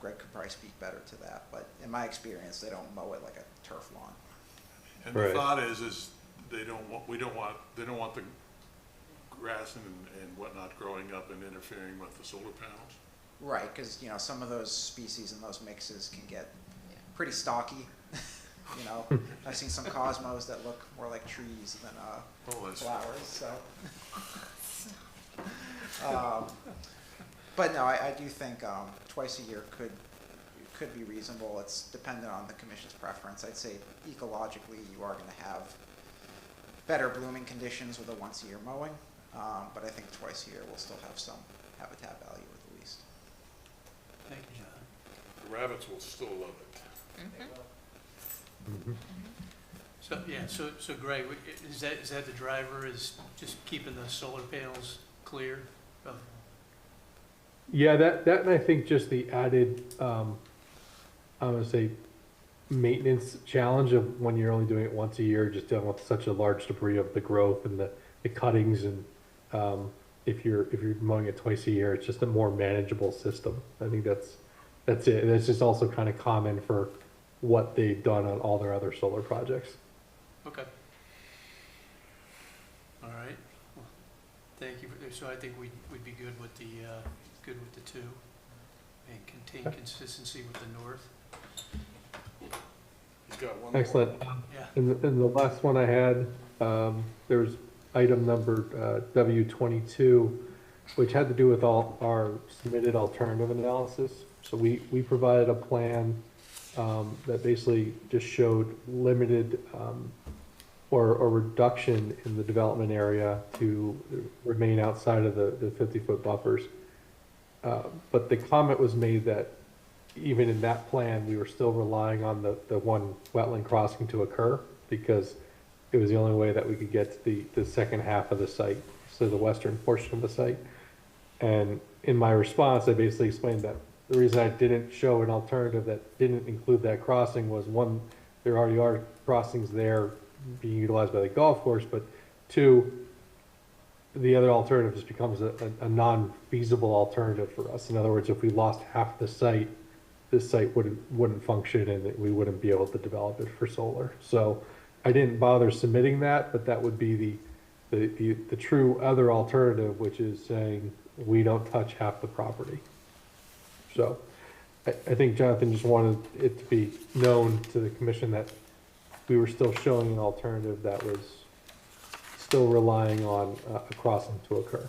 Greg could probably speak better to that, but in my experience, they don't mow it like a turf lawn. And the thought is they don't want the grass and whatnot growing up and interfering with the solar panels. Right, because, you know, some of those species in those mixes can get pretty stocky. You know, I've seen some cosmos that look more like trees than flowers. So, but no, I do think twice a year could be reasonable. It's dependent on the commission's preference. I'd say ecologically, you are going to have better blooming conditions with a once a year mowing, but I think twice a year we'll still have some habitat value at least. Thank you, John. The rabbits will still love it. So, yeah, so Greg, is that the driver, is just keeping the solar panels clear of? Yeah, that and I think just the added, I'm gonna say, maintenance challenge of when you're only doing it once a year, just dealing with such a large debris of the growth and the cuttings, and if you're mowing it twice a year, it's just a more manageable system. I think that's it. And it's just also kind of common for what they've done on all their other solar projects. Okay. All right. Well, thank you. So I think we'd be good with the two, and contain consistency with the north. He's got one more. Excellent. Yeah. And the last one I had, there was item number W22, which had to do with all our submitted alternative analysis. So we provided a plan that basically just showed limited, or a reduction in the development area to remain outside of the 50-foot buffers. But the comment was made that even in that plan, we were still relying on the one wetland crossing to occur because it was the only way that we could get to the second half of the site, so the western portion of the site. And in my response, I basically explained that the reason I didn't show an alternative that didn't include that crossing was, one, there already are crossings there being utilized by the golf course, but two, the other alternative just becomes a non-feasible alternative for us. In other words, if we lost half the site, this site wouldn't function and we wouldn't be able to develop it for solar. So I didn't bother submitting that, but that would be the true other alternative, which is saying we don't touch half the property. So I think Jonathan just wanted it to be known to the commission that we were still showing an alternative that was still relying on a crossing to occur.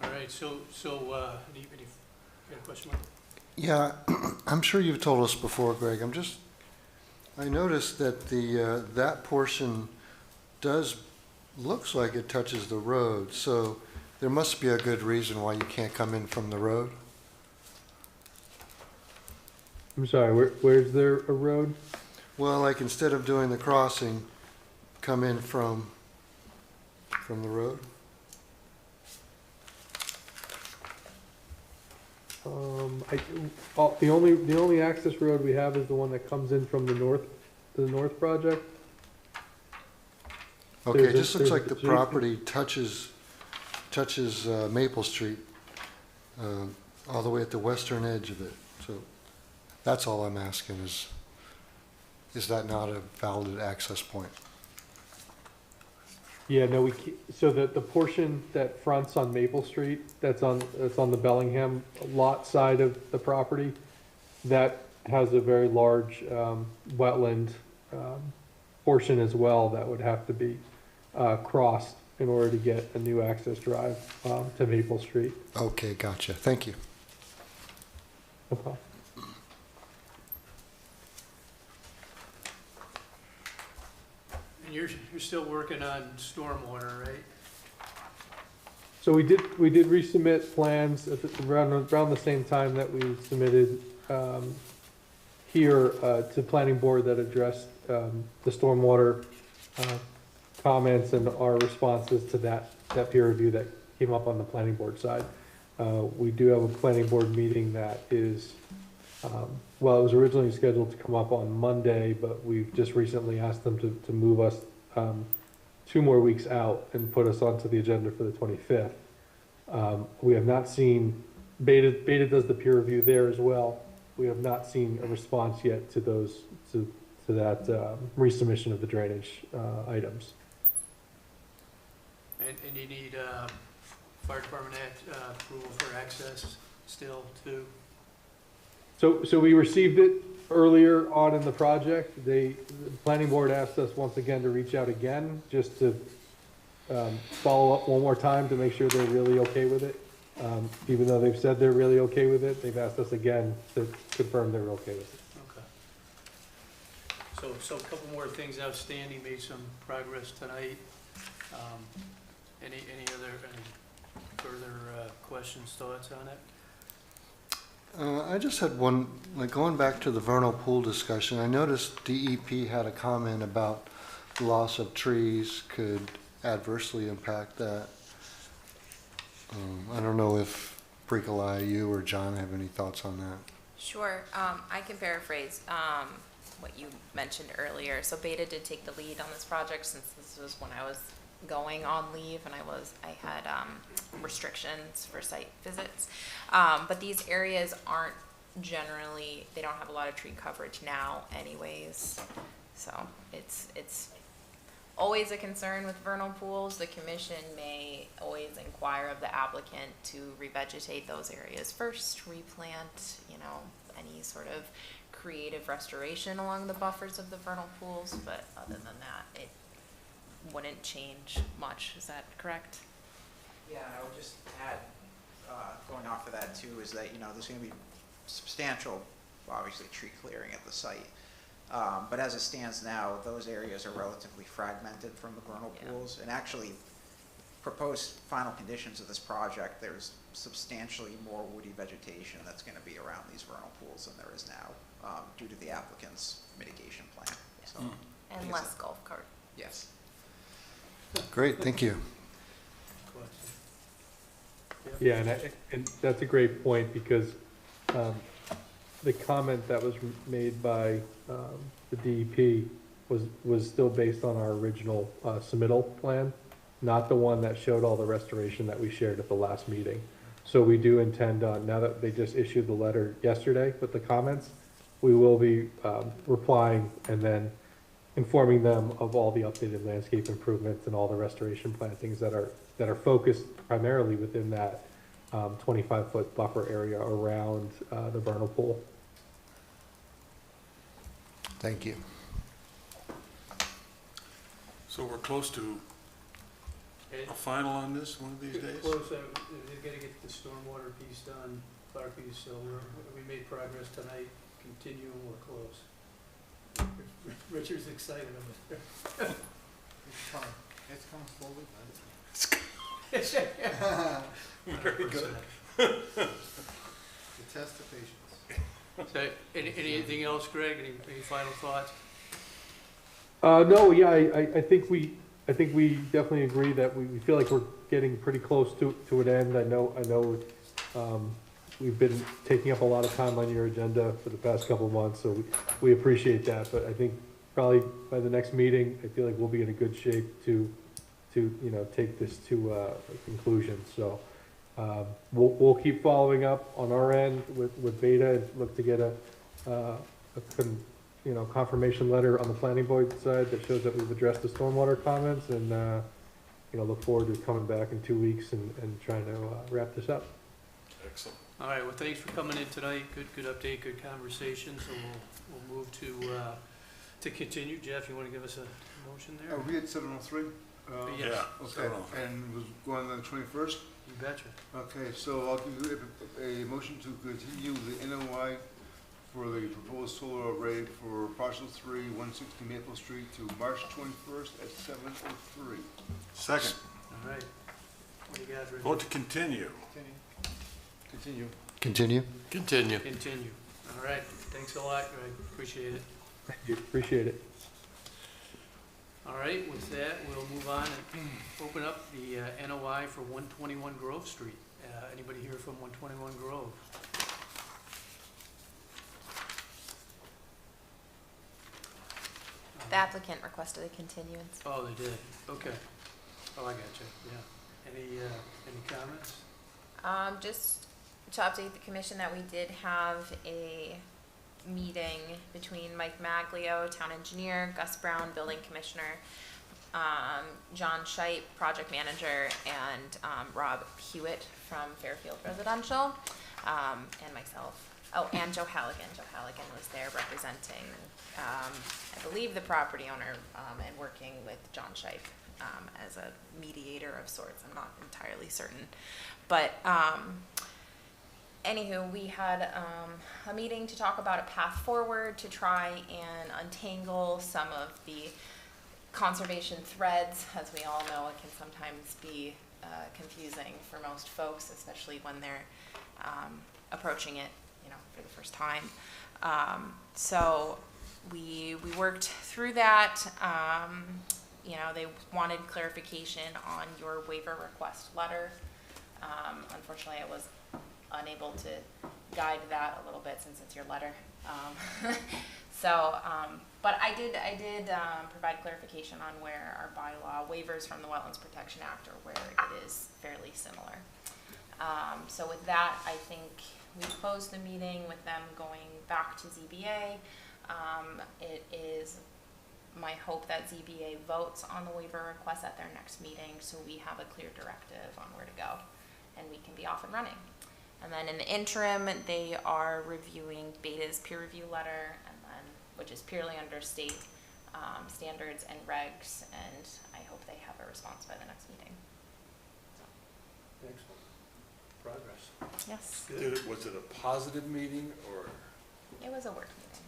All right, so, any got a question, Mike? Yeah, I'm sure you've told us before, Greg. I noticed that that portion looks like it touches the road, so there must be a good reason why you can't come in from the road. I'm sorry, where's there a road? Well, like instead of doing the crossing, come in from the road. The only access road we have is the one that comes in from the north project. Okay, it just looks like the property touches Maple Street, all the way at the western edge of it. So that's all I'm asking is that not a valid access point? Yeah, no, so the portion that fronts on Maple Street, that's on the Bellingham lot side of the property, that has a very large wetland portion as well that would have to be crossed in order to get a new access drive to Maple Street. Okay, gotcha. Thank you. No problem. And you're still working on stormwater, right? So we did resubmit plans around the same time that we submitted here to planning board that addressed the stormwater comments and our responses to that peer review that came up on the planning board side. We do have a planning board meeting that is, well, it was originally scheduled to come up on Monday, but we've just recently asked them to move us 2 more weeks out and put us onto the agenda for the 25th. We have not seen, Beta does the peer review there as well. We have not seen a response yet to that resubmission of the drainage items. And you need fire department approval for access still too? So we received it earlier on in the project. The planning board asked us once again to reach out again, just to follow up one more time to make sure they're really okay with it. Even though they've said they're really okay with it, they've asked us again to confirm they're okay with it. Okay. So a couple more things outstanding, made some progress tonight. Any further questions, thoughts on it? I just had one, like going back to the vernal pool discussion, I noticed DEP had a comment about the loss of trees could adversely impact that. I don't know if Bricolai, you or John have any thoughts on that. Sure. I can paraphrase what you mentioned earlier. So Beta did take the lead on this project since this was when I was going on leave and I had restrictions for site visits. But these areas aren't generally, they don't have a lot of tree coverage now anyways. So it's always a concern with vernal pools. The commission may always inquire of the applicant to revegetate those areas first, replant, any sort of creative restoration along the buffers of the vernal pools. But other than that, it wouldn't change much. Is that correct? Yeah, I would just add, going off of that too, is that, you know, there's gonna be substantial, obviously, tree clearing at the site. But as it stands now, those areas are relatively fragmented from the vernal Yeah. pools. And actually, proposed final conditions of this project, there's substantially more woody vegetation that's gonna be around these vernal pools than there is now, due to the applicant's mitigation plan, so. And I think less it's golf cart. Yes. Great, thank you. Question? Yeah, and that's a great point, because the comment that was made by the DEP was still based on our original submittal plan, not the one that showed all the restoration that we shared at the last meeting. So we do intend on, now that they just issued the letter yesterday with the comments, we will be replying and then informing them of all the updated landscape improvements and all the restoration plantings that are focused primarily within that 25-foot buffer area around the vernal pool. Thank you. So we're close to Okay. a final on this one of these days? Close, they're gonna get the stormwater piece done, fire piece, so we made progress tonight, continue, and we're close. Richard's excited about it. It's coming slowly, but Very good. the test of patience. So, anything else, Greg? Any final thoughts? No, yeah, I think we definitely agree that we feel like we're getting pretty close to an end. I know, we've been taking up a lot of time on your agenda for the past couple of months, so we appreciate that. But I think probably by the next meeting, I feel like we'll be in a good shape to, you know, take this to a conclusion. So, we'll keep following up on our end with Beta and look to get a confirmation letter on the planning board side that shows that we've addressed the stormwater comments, and, you know, look forward to coming back in 2 weeks and trying to wrap this up. Excellent. All right, well, thanks for coming in tonight. Good update, good conversation. So we'll move to continue. Jeff, you want to give us a motion there? Are we at 7:03? Yes. Yeah. Okay, and was going on the 21st? You betcha. Okay, so I'll give you a motion to continue the NOI for the proposed solar array for parcel 3, 160 Maple Street to March 21st at 7:03. Second, All right. What do you got, Richard? vote to continue. Continue. Continue? Continue. Continue. All right, thanks a lot, Greg. Appreciate it. Thank you, appreciate it. All right, with that, we'll move on and open up the NOI for 121 Grove Street. Anybody here from 121 Grove? The applicant requested a continuance. Oh, they did, okay. Oh, I got you, yeah. Any comments? Just to update the commission that we did have a meeting between Mike Maglio, town engineer, Gus Brown, building commissioner, John Scheit, project manager, and Rob Hewitt from Fairfield Residential, and myself. Oh, and Joe Halligan. Joe Halligan was there representing, I believe, the property owner, and working with John Scheit as a mediator of sorts. I'm not entirely certain. But anywho, we had a meeting to talk about a path forward to try and untangle some of the conservation threads. As we all know, it can sometimes be confusing for most folks, especially when they're approaching it, you know, for the first time. So we worked through that. You know, they wanted clarification on your waiver request letter. Unfortunately, I was unable to guide that a little bit since it's your letter. But I did provide clarification on where our bylaw waivers from the Wetlands Protection Act or where it is fairly similar. So with that, I think we closed the meeting with them going back to ZBA. It is my hope that ZBA votes on the waiver request at their next meeting, so we have a clear directive on where to go and we can be off and running. And then in the interim, they are reviewing Beta's peer review letter, and then, which is purely under state standards and regs, and I hope they have a response by the next meeting. Excellent. progress. Yes, Was it a positive meeting or? it was a work meeting.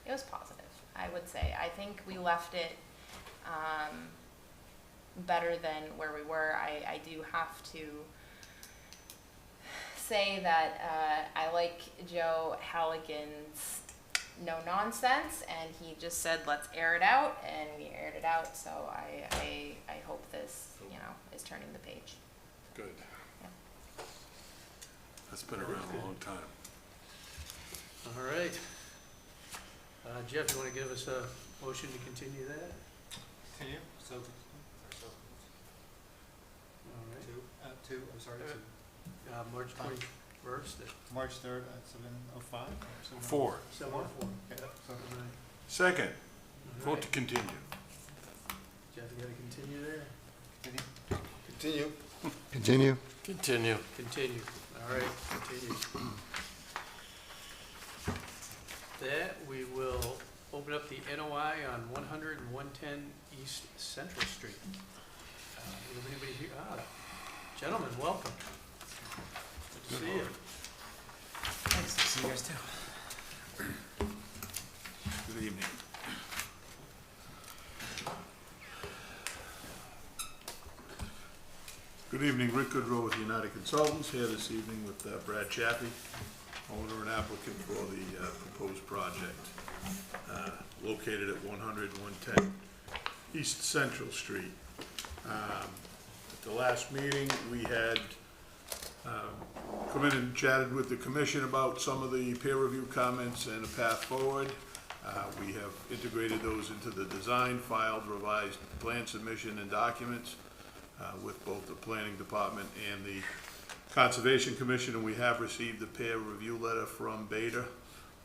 It was positive, I would say. I think we left it, better than where we were. I do have to say that, I like Joe Halligan's no nonsense, and he just said, let's air it out, and we aired it out, so I hope this, is turning the page. Good. Yeah. That's been around a long time. All right. Jeff, you want to give us a motion to continue that? Continue, so, All right. two, I'm sorry, two. March 21st at March 3rd at 7:05? 4. 7:04. Okay, Yep. so- All right. Second, All vote right. to continue. Jeff, you got to continue there? Continue. Continue. Continue. Continue. All right, continue. That, we will open up the NOI on 100 and 110 East Central Street. Is anybody here? Gentlemen, welcome. Good to see you. Nice to see you guys too. Good evening. Good evening, Rick Goodrow with United Consultants, here this evening with Brad Chaffee, owner and applicant for the proposed project, located at 100 and 110 East Central Street. At the last meeting, we had come in and chatted with the commission about some of the peer review comments and a path forward. We have integrated those into the design, filed revised plan submission and documents with both the planning department and the Conservation Commission, and we have received the peer review letter from Beta.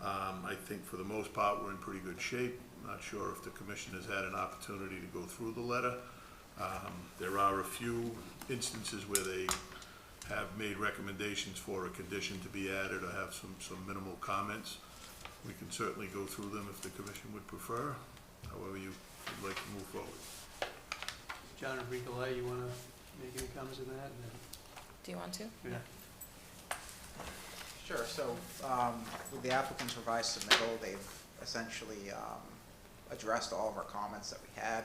I think for the most part, we're in pretty good shape. Not sure if the commission has had an opportunity to go through the letter. There are a few instances where they have made recommendations for a condition to be added or have some minimal comments. We can certainly go through them if the commission would prefer, however you would like to move forward. John or Bricolette, you want to make any comments on that? Do you want to? Yeah. Sure, so, with the applicant's revised submittal, they've essentially, addressed all of our comments that we had.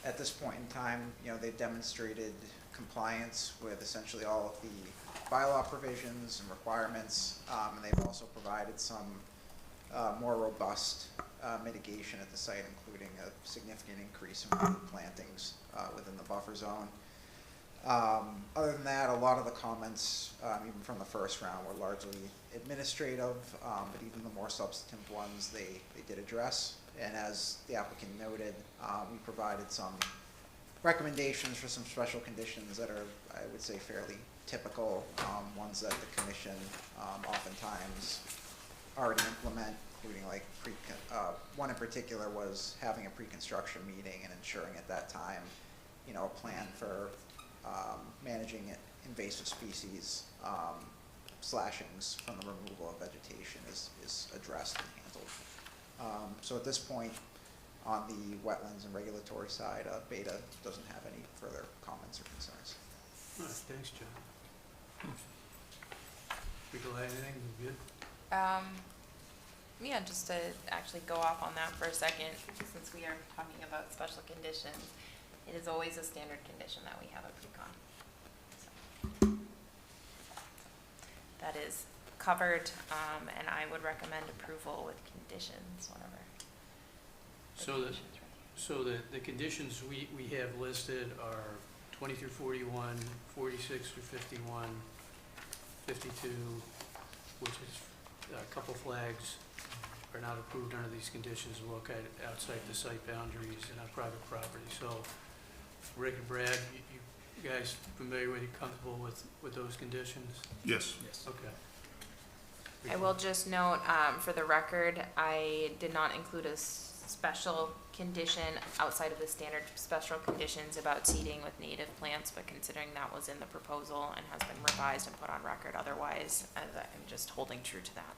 At this point in time, they've demonstrated compliance with essentially all of the bylaw provisions and requirements, and they've also provided some, more robust, mitigation at the site, including a significant increase in wood plantings, within the buffer zone. Other than that, a lot of the comments, even from the first round, were largely administrative, but even the more substantive ones, they did address. And as the applicant noted, we provided some recommendations for some special conditions that are, I would say, fairly typical, ones that the commission oftentimes already implement, including like one in particular was having a pre-construction meeting and ensuring at that time, a plan for managing invasive species, slashings from the removal of vegetation is addressed and handled. So at this point, on the wetlands and regulatory side, Beta doesn't have any further comments or concerns. All right, thanks, John. Bricolette, anything? You good? Yeah, just to actually go off on that for a second, since we are talking about special conditions, it is always a standard condition that we have a pre-con. So, that is covered, and I would recommend approval with conditions, whatever. So the conditions we have listed are 20 through 41, 46 through 51, 52, which is a couple flags are not approved under these conditions located outside the site boundaries and on private property. So Rick and Brad, you guys familiar with, you comfortable with those conditions? Yes. Okay. I will just note, for the record, I did not include a special condition outside of the standard special conditions about seeding with native plants, but considering that was in the proposal and has been revised and put on record otherwise, I'm just holding true to that.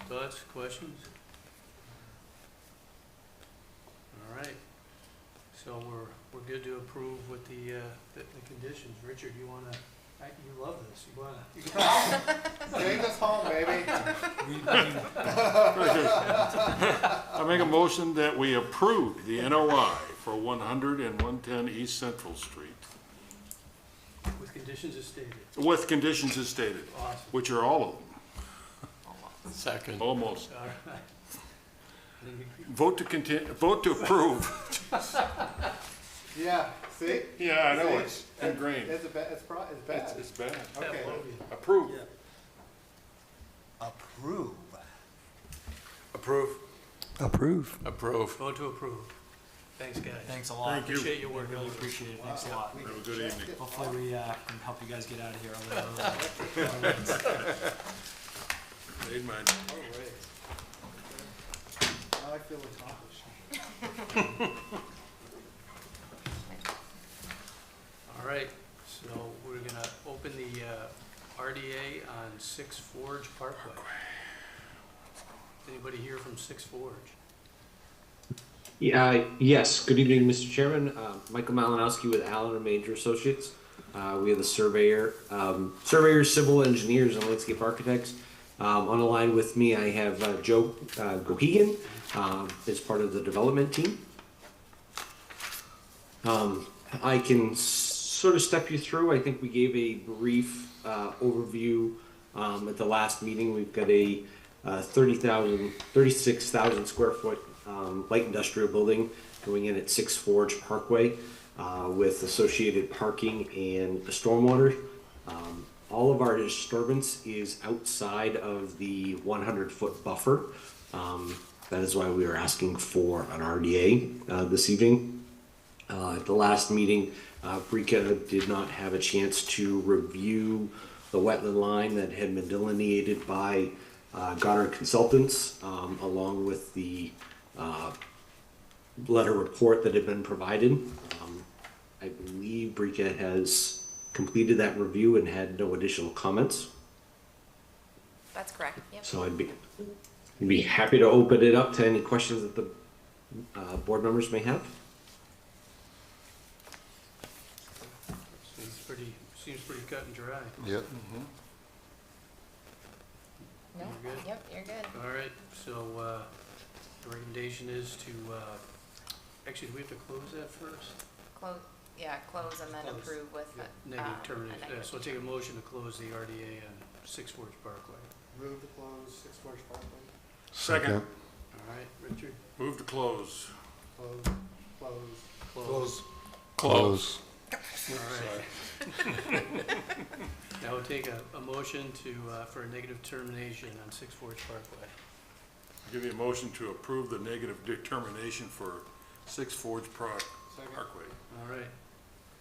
Thoughts, questions? All right. So we're good to approve with the conditions. Richard, you wanna, you love this, you wanna? Take us home, baby. I make a motion that we approve the NOI for 100 and 110 East Central Street, With conditions as stated. with conditions as stated, Awesome. which are all of them, Second. almost. All right. Vote to approve. Yeah, see? Yeah, I know, See? it's ingrained. It's bad. It's bad. Okay. Approve. Approve. Approve. Approve. Approve. Vote to approve. Thanks, guys. Thanks a lot. Thank you. Appreciate your work. Really appreciate it. Thanks a lot. Have a good evening. Hopefully we can help you guys get out of here a little early. Made mine. Now I feel accomplished. All right, so we're gonna open the RDA on Six Forge Parkway. Anybody here from Six Forge? Yes, good evening, Mr. Chairman. Michael Malinowski with Allen and Major Associates. We are the surveyors, civil engineers, and landscape architects. On the line with me, I have Joe Gohegan as part of the development team. I can sort of step you through. I think we gave a brief overview at the last meeting. We've got a 36,000 square foot light industrial building going in at 6 Forge Parkway with associated parking and stormwater. All of our disturbance is outside of the 100-foot buffer. That is why we are asking for an RDA this evening. At the last meeting, Brika did not have a chance to review the wetland line that had been delineated by Goddard Consultants, along with the letter report that had been provided. I believe Brika has completed that review and had no additional comments. That's correct, yep. So I'd be happy to open it up to any questions that the board members may have. Seems pretty cut and dry. Yep. No, You're good? yep, you're good. All right, so the recommendation is to, actually, do we have to close that first? Close and then Close. approve with Negative a termination, negative. so I'll take a motion to close the RDA on 6 Forge Parkway. Move to close 6 Forge Parkway. Second. All right, Richard? Move to close. Close. Close. Close. All right. Now we'll take a motion to, for a negative termination on 6 Forge Parkway. Give you a motion to approve the negative determination for 6 Forge Parkway. All right.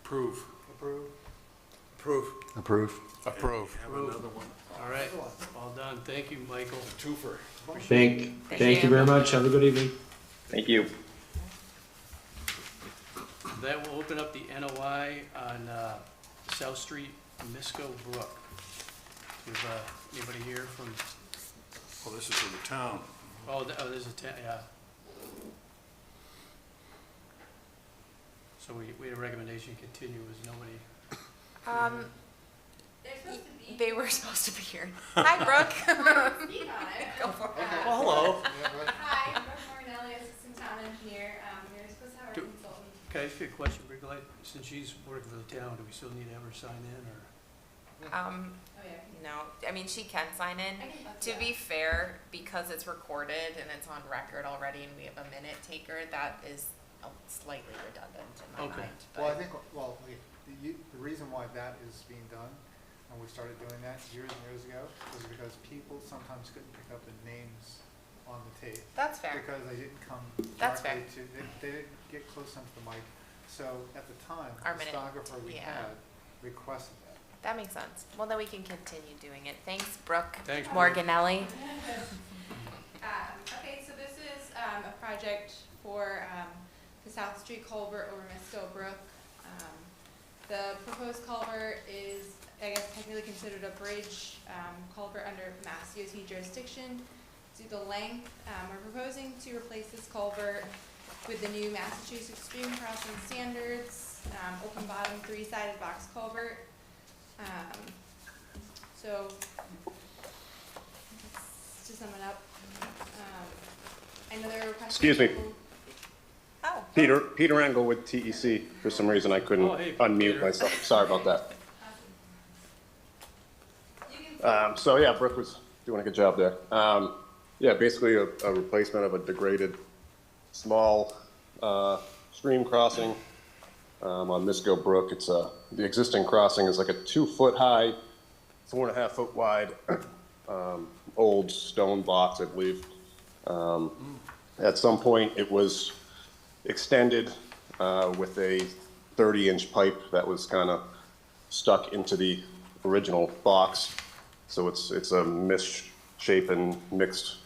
Approve. Approve. Approve. Approve. Approve. Have another one. All right, all done. Thank you, Michael. Twofer. Thank you very much. Have a good evening. Thank you. That will open up the NOI on South Street, Misco Brook. Do we have anybody here from, Oh, this is for the town. there's a, yeah. So we had a recommendation to continue, was nobody? They were supposed to be here. Hi, Brooke. Go for it. Oh, hello. Hi, I'm Brooke Morganelli, Assistant Town Engineer. We were supposed to have our Do- consultant. Can I ask you a question, Briggle? Since she's working for the town, do we still need to have her sign in, or? Oh, yeah. No, I mean, she can sign in. I can talk To be fair, because it's recorded and it's on record already and we have a minute taker, that is slightly redundant in my Okay. mind. Well, I but- think, the reason why that is being done, and we started doing that years and years ago, was because people sometimes couldn't pick up the names on the tape. That's fair. Because they didn't come That's directly to, they didn't get close enough to the mic. So at the time, Our the minute, stenographer we yeah. had requested that. That makes sense. Well, then we can continue doing it. Thanks, Brooke. Thanks, Brooke. Morganelli. Okay, so this is a project for the South Street culvert over Misco Brook. The proposed culvert is, I guess, technically considered a bridge culvert under Mass DOT jurisdiction. Due to the length, we're proposing to replace this culvert with the new Massachusetts stream crossing standards, open bottom 3-sided box culvert. So, to sum it up, I know there were questions. Excuse me. Oh. Peter Engel with TEC. For some reason, I couldn't Oh, hey, unmute Peter. myself. Sorry about that. So yeah, Brooke was doing a good job there. Yeah, basically a replacement of a degraded small stream crossing on Misco Brook. It's the existing crossing is like a 2-foot high, 4.5 foot wide, old stone box, I believe. At some point, it was extended with a 30-inch pipe that was kind of stuck into the original box. So it's a misshapen, mixed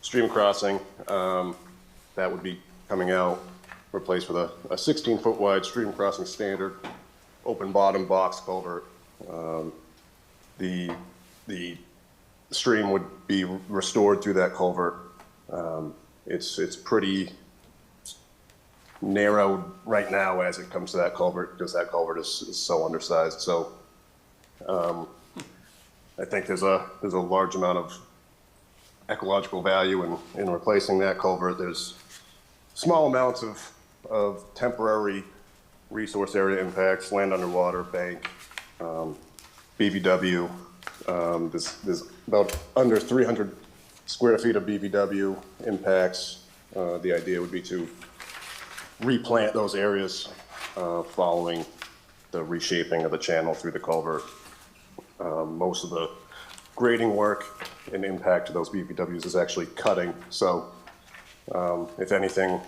stream crossing that would be coming out, replaced with a 16-foot wide stream crossing standard, open bottom box culvert. The stream would be restored through that culvert. It's pretty narrow right now as it comes to that culvert because that culvert is so undersized. So I think there's a large amount of ecological value in replacing that culvert. There's small amounts of temporary resource area impacts, land underwater, bank, BVW. There's about under 300 square feet of BVW impacts. The idea would be to replant those areas following the reshaping of the channel through the culvert. Most of the grading work and impact to those BVWs is actually cutting. So if anything,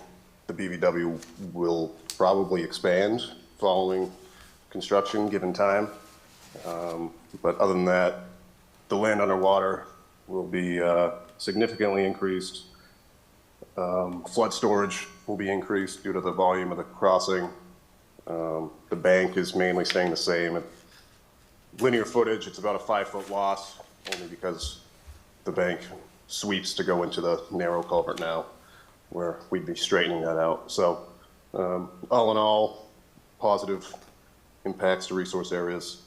the BVW will probably expand following construction given time. But other than that, the land underwater will be significantly increased. Flood storage will be increased due to the volume of the crossing. The bank is mainly staying the same. Linear footage, it's about a 5-foot loss, only because the bank sweeps to go into the narrow culvert now, where we'd be straightening that out. So all in all, positive impacts to resource areas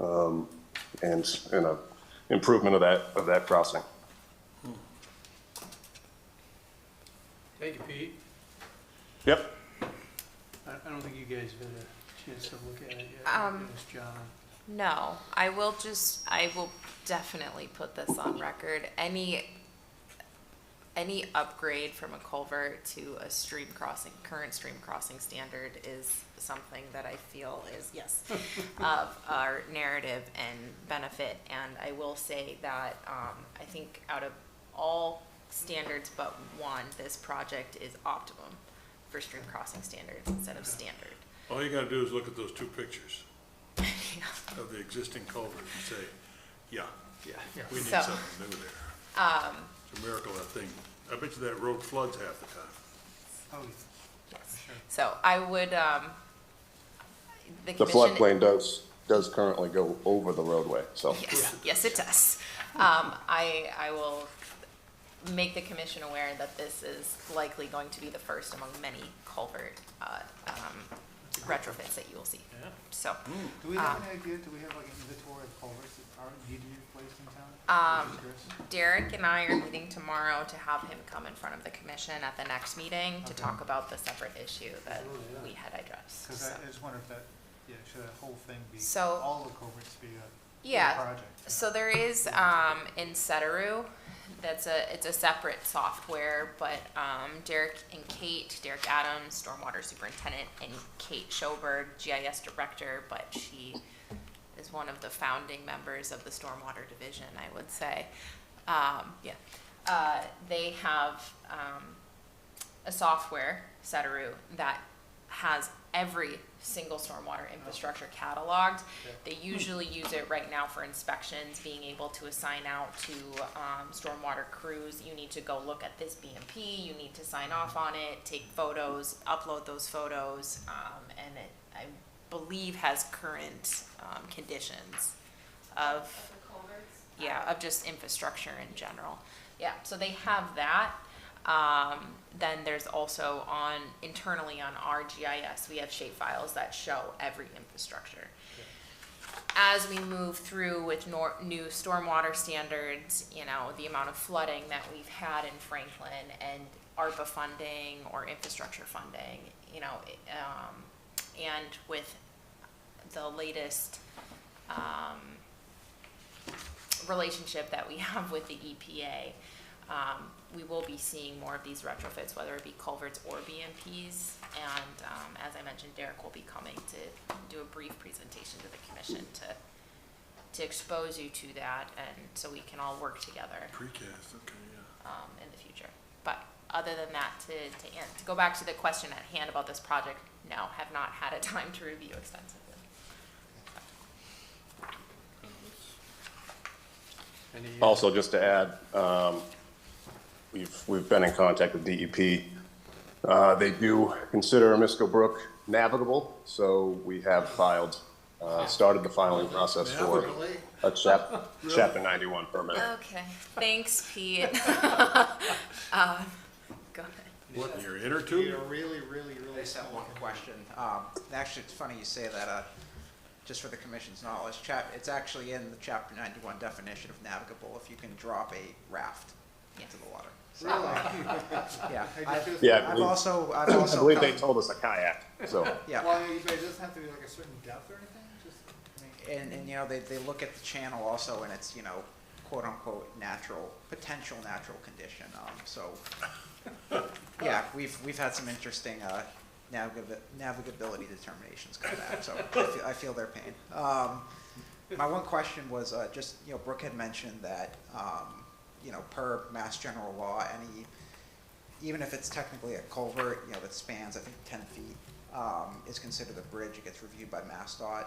and an improvement of that crossing. Thank you, Pete. Yep. I don't think you guys have had a chance to look at it yet. Yes, John. No, I will definitely put this on record. Any upgrade from a culvert to a current stream crossing standard is something that I feel is, yes, of our narrative and benefit. And I will say that I think out of all standards but one, this project is optimum for stream crossing standards instead of standard. All you gotta do is look at those two pictures of the existing culvert and say, yeah, we need something new there. It's a miracle, that thing. I bet you that road floods half the time. Oh, Yes. sure. So I would, The commission. floodplain does currently go over the roadway, so. Yes, it does. I will make the commission aware that this is likely going to be the first among many culvert retrofits that you will see. Yeah. So, Do we have an idea, do we have like an inventory of culverts that are needed replaced in town? Derek and I are meeting tomorrow to have him come in front of the commission at the next meeting to talk about the separate issue that we had addressed. Because So. I just wonder if that, should that whole thing be, So- all the culverts be a Yeah, project? so there is in Setaru, it's a separate software, but Derek Adams, Stormwater Superintendent, and Kate Schoberg, GIS Director, but she is one of the founding members of the Stormwater Division, I would say. They have a software, Setaru, that has every single stormwater infrastructure cataloged. They usually use it right now for inspections, being able to assign out to stormwater crews. You need to go look at this BMP, you need to sign off on it, take photos, upload those photos, and it, I believe, has current conditions of just infrastructure in general. Yeah, so they have that. Then there's also internally on our GIS, we have shape files that show every infrastructure. As we move through with new stormwater standards, the amount of flooding that we've had in Franklin and ARPA funding or infrastructure funding, and with the latest relationship that we have with the EPA, we will be seeing more of these retrofits, whether it be culverts or BMPs. And as I mentioned, Derek will be coming to do a brief presentation to the commission to expose you to that, and so we can all work together Precast, okay, yeah. in the future. But other than that, to go back to the question at hand about this project, no, have not had a time to review extensively. Also, just to add, we've been in contact with DEP. They do consider Amisco Brook navigable, so we have started the filing process for a Chapter 91 permit. Okay, thanks, Pete. Go ahead. What, in your inner tube? I just have one question. Actually, it's funny you say that, just for the commission's knowledge. It's actually in the Chapter 91 definition of navigable if you can drop a raft into the water. So, yeah. Yeah, I I believe they told us a kayak, so. Yeah. Well, it doesn't have to be like a certain depth or anything, just, They look at the channel also, and it's, quote unquote potential natural condition. So, yeah, we've had some interesting navigability determinations come back. So I feel their pain. My one question was just, Brooke had mentioned that, per Mass General Law, even if it's technically a culvert, that spans, I think, 10 feet, is considered a bridge. It gets reviewed by MassDOT.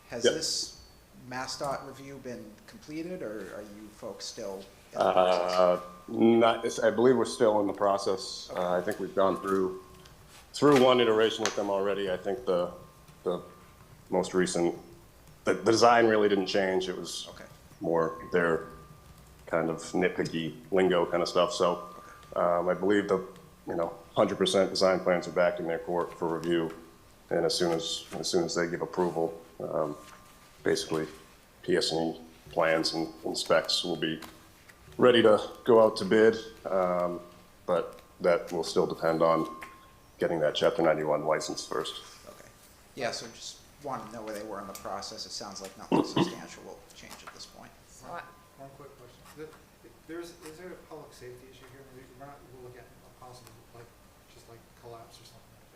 Has this MassDOT review been completed, or are you folks still in the process? I believe we're still in the process. Okay. I think we've gone through one iteration with them already. I think the most recent, the design really didn't change. It was more their kind of nitpicky lingo kind of stuff. So I believe the 100% design plans are back in their court for review, and as soon as they give approval, basically PS&E plans and specs will be ready to go out to bid, but that will still depend on getting that Chapter 91 license first. Okay. Yeah, so just wanted to know where they were in the process. It sounds like nothing substantial will change at this point. one quick question. Is there a public safety issue here? We'll look at a possible, just collapse or something like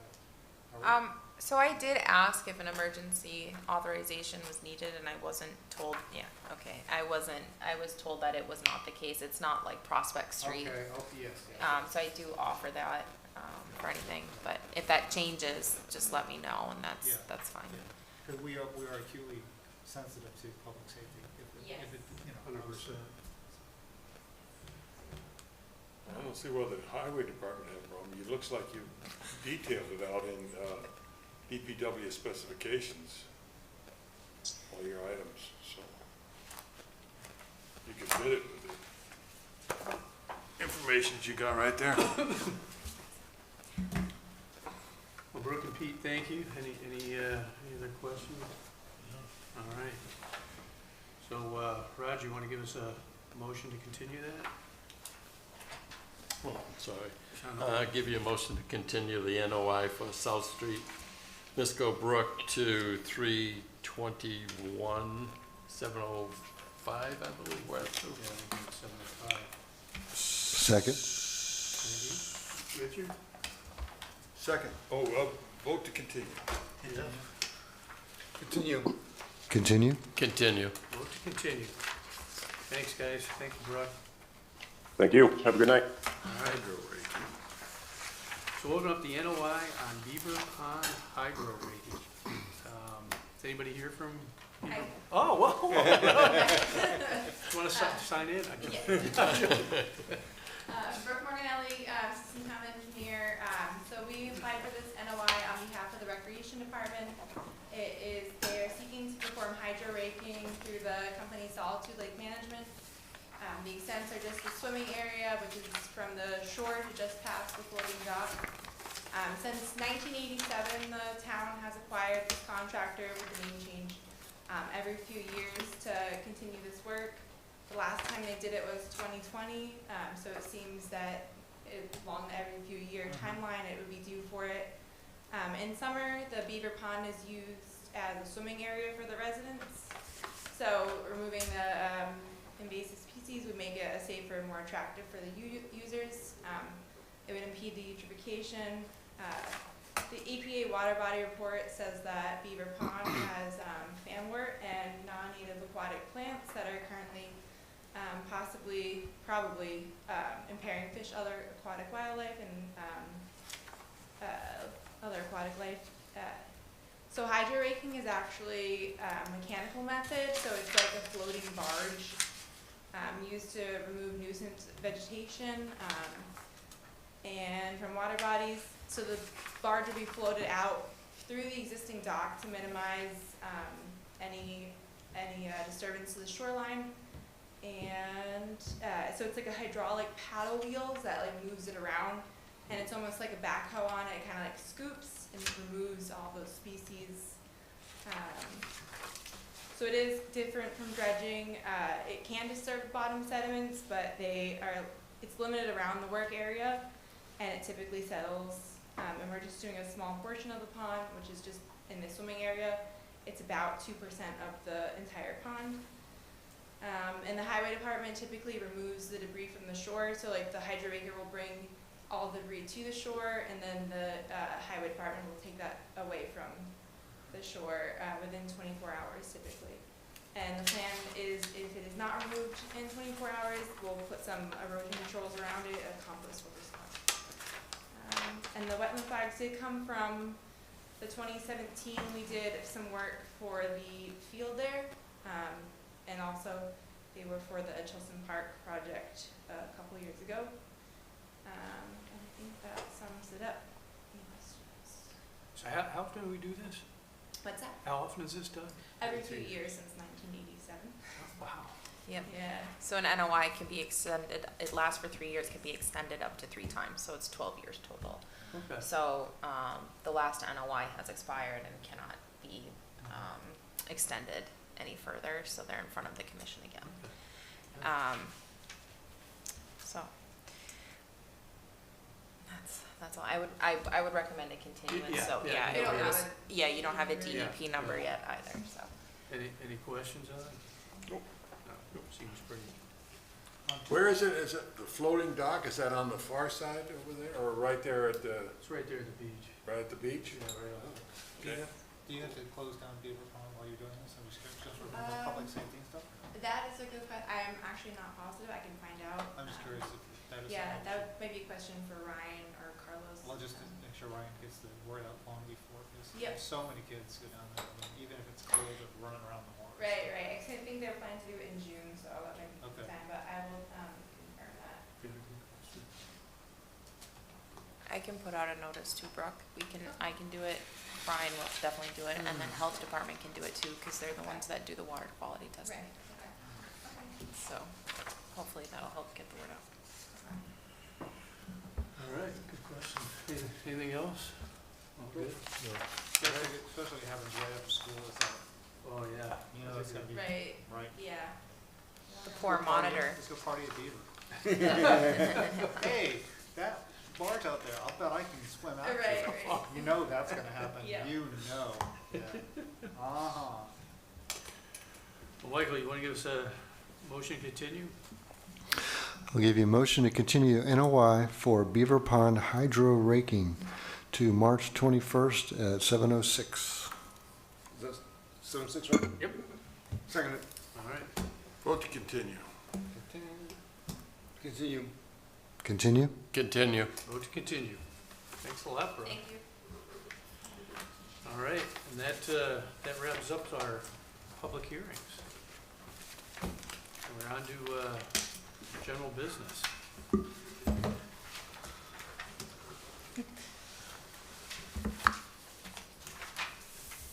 that. So I did ask if an emergency authorization was needed, and I wasn't told. Yeah, okay. I was told that it was not the case. It's not like Prospect Street. Okay. Oh, yes. So I do offer that for anything, but if that changes, just let me know, and that's fine. Because we are acutely sensitive to public safety. If it 100%. I don't see where the highway department had a problem. It looks like you detailed it out in DPW specifications, all your items, so you can bid it with the information that you got right there. Well, Brooke and Pete, thank you. Any other questions? No. All right. So, Rod, you want to give us a motion to continue that? Oh, sorry. Give you a motion to continue the NOI for South Street, Misco Brook to 3/21/705, I believe we're at. Yeah, I think it's 7:05. Second? Richard? Second. Vote to continue. Continue. Continue? Continue. Vote to continue. Thanks, guys. Thank you, Brooke. Thank you. Have a good night. All right. So we'll open up the NOI on Beaver Pond Hydro Rating. Is anybody here from Beaver? Oh, whoa. You want to sign in? Brooke Morganelli, Assistant Town Engineer. So we applied for this NOI on behalf of the Recreation Department. They're seeking to perform hydro raking through the company Solitude Lake Management. The extents are just the swimming area, which is from the shore to just past the floating dock. Since 1987, the town has acquired this contractor with the name change every few years to continue this work. The last time they did it was 2020, so it seems that along the every few year timeline, it would be due for it. In summer, the beaver pond is used as a swimming area for the residents. So removing the invasive species would make it safer and more attractive for the users. It would impede the eutrophication. The EPA water body report says that Beaver Pond has fanwort and non-native aquatic plants that are currently probably impairing fish, other aquatic wildlife, and other aquatic life. So hydro raking is actually a mechanical method, so it's like a floating barge used to remove nuisance vegetation and from water bodies. So the barge will be floated out through the existing dock to minimize any disturbance to the shoreline. And so it's like a hydraulic paddle wheels that like moves it around, and it's almost like a backhoe on it. It kind of like scoops and removes all those species. So it is different from dredging. It can disturb bottom sediments, but it's limited around the work area, and it typically settles. And we're just doing a small portion of the pond, which is just in the swimming area. It's about 2% of the entire pond. And the highway department typically removes the debris from the shore. So like the hydro raker will bring all the debris to the shore, and then the highway department will take that away from the shore within 24 hours typically. And the plan is, if it is not removed in 24 hours, we'll put some erosion controls around it, a compost filter spot. And the wetland flags did come from the 2017, we did some work for the field there, and also they were for the Chilson Park project a couple years ago. And I think that sums it up. Any questions? So how often do we do this? What's that? How often is this done? Every 2 years since 1987. Wow. Yep. Yeah. So an NOI can be extended, it lasts for 3 years, can be extended up to 3 times, so it's 12 years total. Okay. So, the last NOI has expired and cannot be, extended any further, so they're in front of the commission again. So, that's all, I would recommend a continuance, Yeah, so, yeah, yeah. you don't it have was- Yeah, you don't have a Yeah, DEP number yeah. yet either, so. Any questions on it? Nope. No, seems pretty. Where is it? Is it the floating dock? Is that on the far side over there, or right there at the, It's right there at the beach. right at the beach? Yeah, right on. Okay. Do you have to close down Beaver Pond while you're doing this? I'm just for public safety and stuff? That is a good question. I'm actually not positive. I can find out. I'm just curious if that is. Yeah, an that option. might be a question for Ryan or Carlos. Well, just to make sure Ryan gets the word out long before, because Yep. so many kids go down there, I mean, even if it's cold, they're running around the water. Right. I think they're planning to do it in June, so I'll let them Okay. time, but I will confirm that. I can put out a notice to Brooke. I can do it. Brian will definitely do it, and then health department can do it too, because they're the ones that do the water quality testing. Right. Okay. So hopefully that'll help get the word out. All right, good question. Anything else? All good? Especially having right after school, is that, Oh, yeah. you know, that's gonna be. Right. Right. Yeah. The poor monitor. Let's go party at Beaver. Hey, that barge out there, I'll bet I can swim out to Right, it. right. You know that's gonna happen. Yeah. You know. Yeah. Uh-huh. Well, Michael, you want to give us a motion to continue? I'll give you a motion to continue NOI for Beaver Pond hydro raking to March 21st at 7:06. Is that 7-6, right? Yep. Second it. All right. Vote to continue. Continue. Continue? Continue. Vote to continue. Thanks a lot, bro. Thank you. All right, and that wraps up our public hearings. And we're on to general business.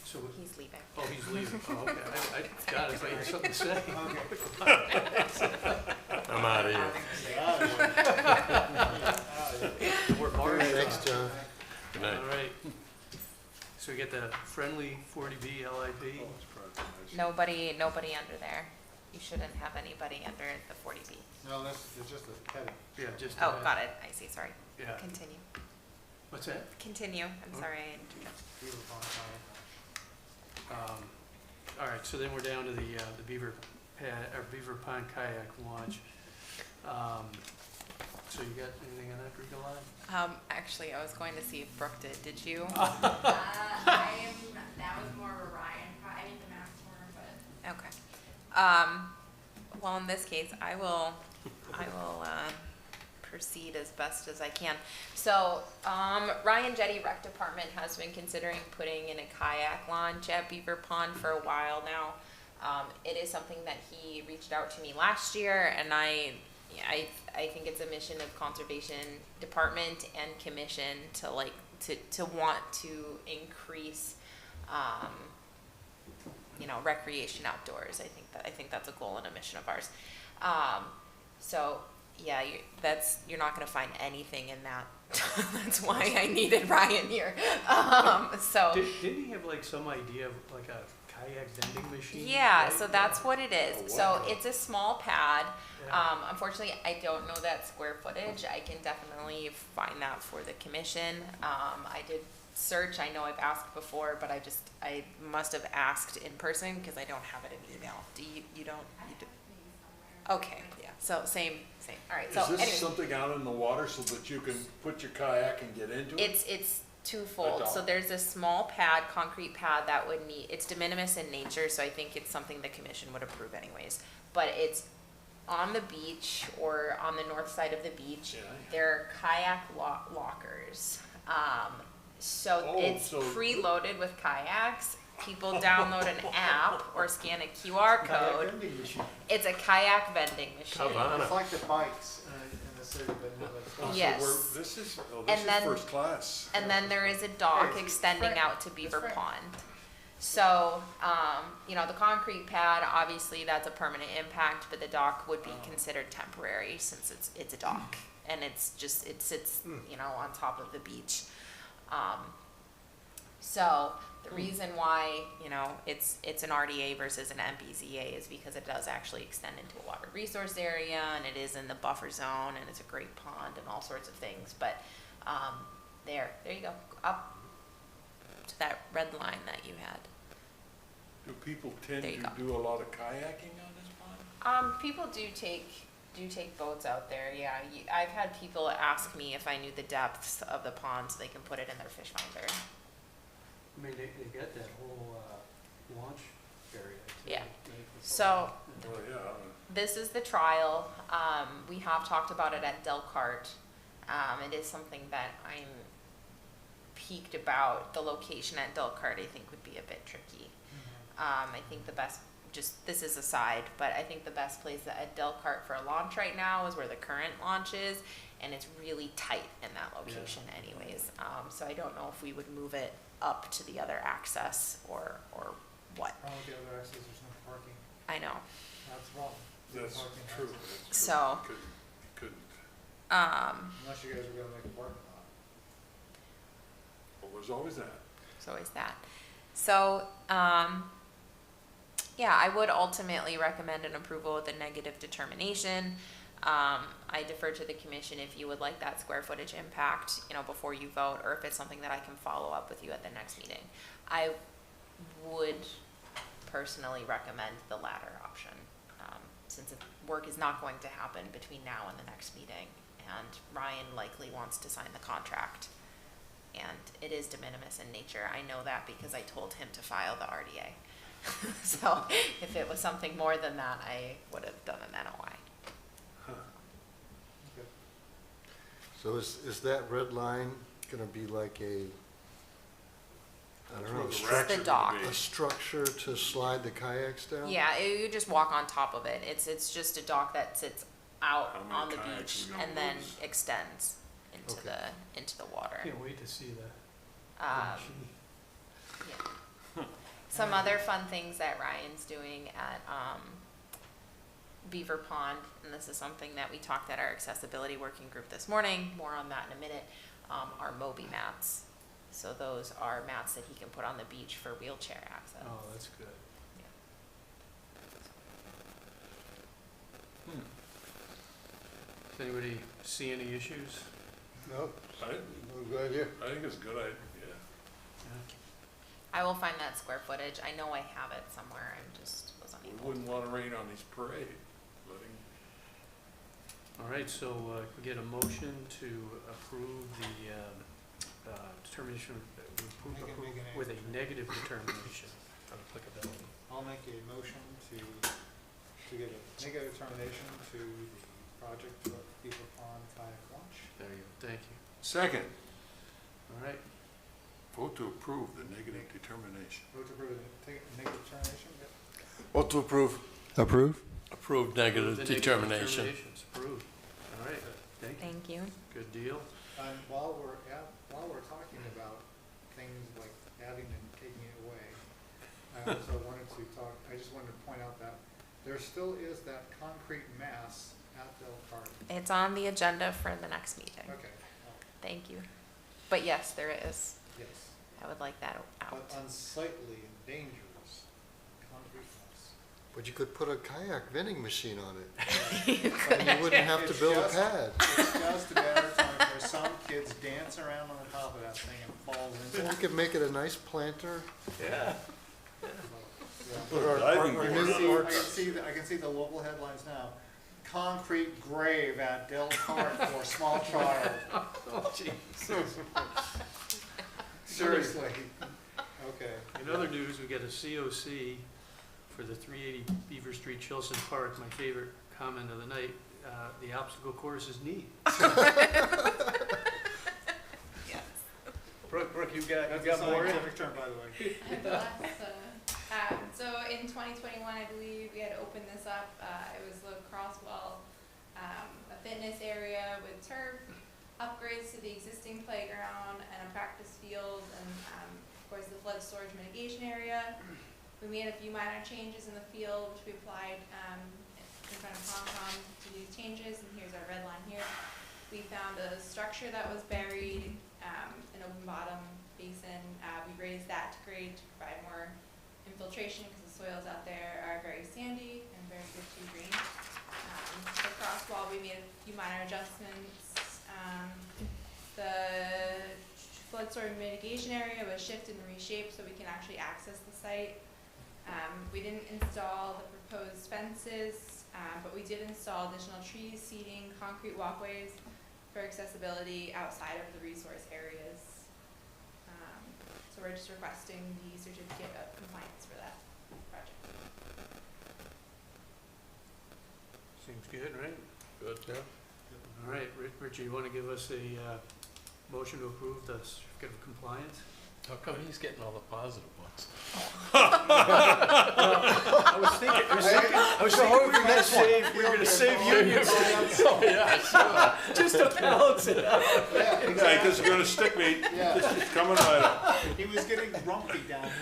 So, He's leaving. oh, he's leaving. Oh, okay. I got it. I had something to say. Okay. I'm out of here. We're barred. Thanks, John. Good night. All right. So we get the friendly 40B LIP. Nobody under there. You shouldn't have anybody under the 40B. No, it's just a heading. Yeah, just. Oh, got it. I see, sorry. Yeah. Continue. What's that? Continue. I'm sorry. I interrupted. Beaver Pond Kayak. All right, so then we're down to the Beaver Pond kayak launch. So you got anything on that, Ricola? Actually, I was going to see if Brooke did. Did you? That was more of a Ryan, I need the math for her, but. Okay. Well, in this case, I will proceed as best as I can. So, Ryan Jetty Rec Department has been considering putting in a kayak launch at Beaver Pond for a while now. It is something that he reached out to me last year, and I think it's a mission of Conservation Department and Commission to want to increase, recreation outdoors. I think that's a goal and a mission of ours. So yeah, you're not going to find anything in that. That's why I needed Ryan here. So Didn't he have like some idea of like a kayak vending machine? yeah, right? so that's what it is. Oh, So wow. it's a small pad. Yeah. Unfortunately, I don't know that square footage. I can definitely find that for the commission. I did search. I know I've asked before, but I must have asked in person because I don't have it in email. Do you don't? You do? Okay, yeah. So same. All right. So Is this anyway, something out in the water so that you can put your kayak and get into it? it's twofold. So Adult. there's a small pad, concrete pad that would need. It's de minimis in nature, so I think it's something the commission would approve anyways. But it's on the beach or on the north side of the beach. Yeah. There are kayak lockers. So Oh, it's so- preloaded with kayaks. People download an app or scan a QR code. vending machine. It's a kayak vending machine. Havana. It's like the bikes in the city, but. Oh, so Yes. This is And then- first class. And then there is a dock Hey, extending Frank, out to Beaver Frank. Pond. So, the concrete pad, obviously that's a permanent impact, but the dock would be considered temporary since it's a dock. And it sits, on top of the beach. So the reason why, it's an RDA versus an MBZA is because it does actually extend into a water resource area, and it is in the buffer zone, and it's a great pond and all sorts of things. But there you go, up to that red line that you had. Do people tend There you to go. do a lot of kayaking on this pond? People do take boats out there. Yeah, I've had people ask me if I knew the depths of the pond so they can put it in their fish finder. I mean, they got that whole launch area too. Yeah. right? So Well, yeah. this is the trial. We have talked about it at Delcart. It is something that I'm peaked about. The location at Delcart, I think, would be a bit tricky. I think the best, this is aside, but I think the best place at Delcart for a launch right now is where the current launch is, and it's really tight in that location anyways. So I don't know if we would move it up to the other access or what. Problem with the other access, there's no parking. I know. That's wrong. That's Parking true. access. That's true. So- Couldn't. Unless you guys are gonna make a parking lot. Well, there's always that. There's always that. So, I would ultimately recommend an approval with a negative determination. I defer to the commission if you would like that square footage impact, before you vote, or if it's something that I can follow up with you at the next meeting. I would personally recommend the latter option, since work is not going to happen between now and the next meeting, and Ryan likely wants to sign the contract. And it is de minimis in nature. I know that because I told him to file the RDA. So if it was something more than that, I would have done an NOI. So is that red line gonna be like a, I don't know, That's a where the structure, racks are The dock. gonna be. a structure to slide the kayaks down? Yeah, you just walk on top of it. It's just a dock that sits out How many on the kayaks beach we gonna and then lose? extends into Okay. the water. Can't wait to see the Um, machine. Some other fun things that Ryan's doing at Beaver Pond, and this is something that we talked at our accessibility working group this morning, more on that in a minute, are Moby mats. So those are mats that he can put on the beach for wheelchair access. Oh, that's good. Does anybody see any issues? No, I, good idea. I think it's a good idea. I will find that square footage. I know I have it somewhere. I just was We unable. wouldn't want to rain on these parade. Letting, All right, so we get a motion to approve the determination with a negative determination of applicability. I'll make a motion to give a negative determination to the project for Beaver Pond kayak launch. There you go, thank you. second, All right, vote to approve the negative determination. Vote to approve the negative determination, yep. Vote to approve. Approve? Approved the negative negative determination. determination's approved. All right, thank you. Thank you. Good deal. And while we're talking about things like adding and taking it away, I also I just wanted to point out that there still is that concrete mass at Del Park. It's on the agenda for the next meeting. Okay, Thank you. But yes, there is. yes, I would like that out. but unsightly and dangerous concrete mass. But you could put a kayak vending machine on it, You could. and you wouldn't have to It's build a just- pad. It's just a matter of time where some kids dance around on the top of that thing and falls into We it. could make it a nice planter. Yeah. Put a diving our board new- on it. I can see the local headlines now. Concrete grave at Del Park for small child. Oh, Jesus. Seriously. Okay. In other news, we got a COC for the 380 Beaver Street, Chilson Park. My favorite comment of the night, the obstacle course is neat. Yes. Brooke, you That's a scientific term, by the way. And the so in 2021, I believe we had opened this up. It was the Crosswell, a fitness area with turf, upgrades to the existing playground, and a practice field, and of course the flood storage mitigation area. We made a few minor changes in the field, which we applied in front of Concom to these changes, and here's our red line here. We found a structure that was buried, an open bottom basin. We raised that to grade to provide more infiltration because the soils out there are very sandy and very good to drain. The cross wall, we made a few minor adjustments. The flood storm mitigation area was shifted and reshaped so we can actually access the site. We didn't install the proposed fences, but we did install additional trees, seating, concrete walkways for accessibility outside of the resource areas. So we're just requesting the certificate of compliance for that project. Seems good, right? Good, yeah. All right, Richard, you want to give us a motion to approve the certificate of compliance? How come he's getting all the positive ones? I was thinking we were gonna save Union. Oh, yeah, sure. Just to balance it out. Yeah, Yeah, because you're gonna stick me, Yeah. it's coming right up. He was getting grumpy down here.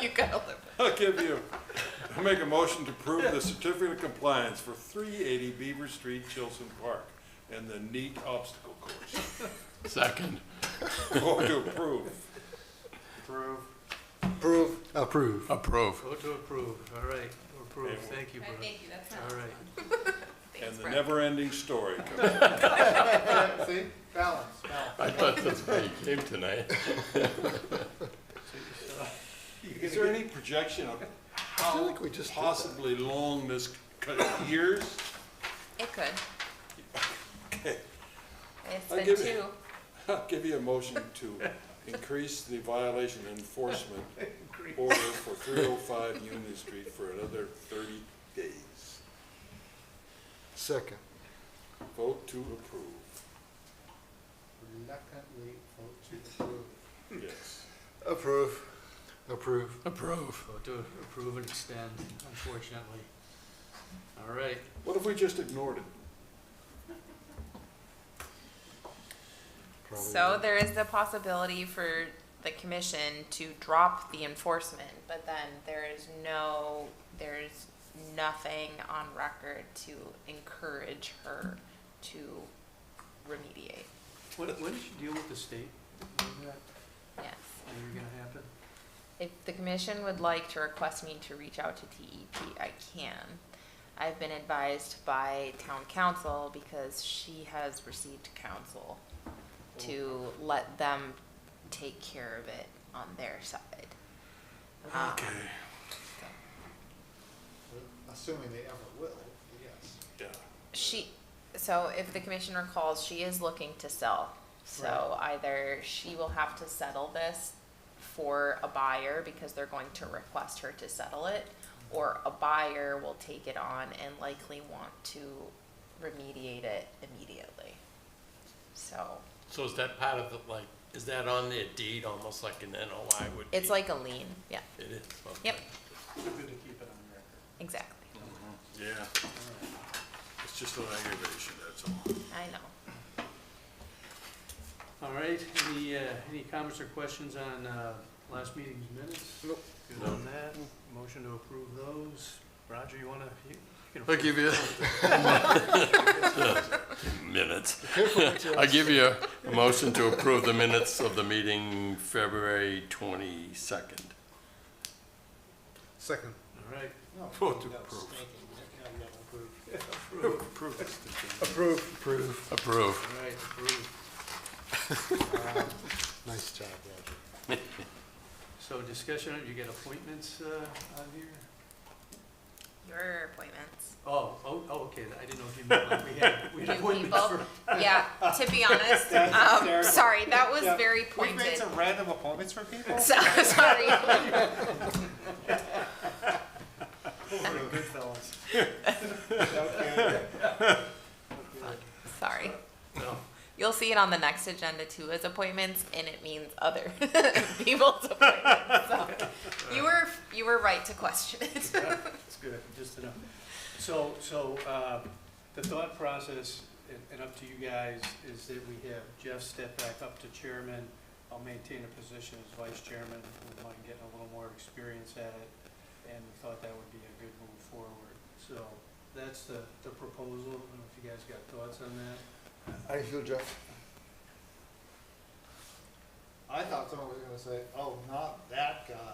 You gotta live. I'll make a motion to approve the certificate of compliance for 380 Beaver Street, Chilson Park, and the neat obstacle course. Second. Vote to approve. Approve. Approve. Approve. Approve. Vote to approve, all right, approve, thank you, All right, Brooke. thank you, that's my All last right. one. And Thanks, the Brooke. never-ending story comes. See? Balance. I thought that's why you came tonight. Is there any projection of feel how like we just did that. possibly long this years? It could. Okay, It's I'll been give you- two. I'll give you a motion to increase the violation enforcement order for 305 Union Street for another 30 days. Second. Vote to approve. Reluctantly vote to approve. Yes. Approve. Approve. Approve. Vote to approve and extend, unfortunately. All right, What if we just ignored it? Probably So not. there is the possibility for the commission to drop the enforcement, but then there's nothing on record to encourage her to remediate. When did you deal with the state? Remember that? Yes. When you're gonna happen? If the commission would like to request me to reach out to TEP, I can. I've been advised by town council because she has received counsel to let them take care of it on their side. Okay. Assuming they ever will, yes. Yeah. So if the commission recalls, she is looking to sell. So either she will have to settle this for a buyer because they're going to request her to settle it, or a buyer will take it on and likely want to remediate it immediately. So So is that part of the, like, is that on their deed, almost like an NOI would be? it's like a lien, yeah, It is, okay. Yep. Good to keep it on record. exactly. Yeah. It's just an aggravation, that's all. I know. All right, any comments or questions on last meeting's minutes? Nope. Good on that. Motion to approve those. Roger, you wanna? You can I'll give you minutes. I give you a motion to approve the minutes of the meeting February 22nd. Second. All right. Vote to approve. Approve. Approve. All right, approve. Nice job, Roger. So discussion, you get appointments on here? Your appointments. Okay, I didn't know if you meant like we had New appointments people. for. Yeah, to be honest, That's terrible. sorry, that was Yeah, very We've made pointed. some random appointments for people? So, sorry. We're good fellas. Sorry. No. You'll see it on the next agenda too as appointments, and it means other people's appointments. So you were right to question it. It's good, just to know. So, the thought process, and up to you guys, is that we have Jeff step back up to chairman. I'll maintain a position as vice chairman, with mine getting a little more experience at it, and we thought that would be a good move forward. So, that's the proposal. I don't know if you guys got thoughts on that. How do you feel, Jeff? I thought someone was gonna say, oh, not that guy.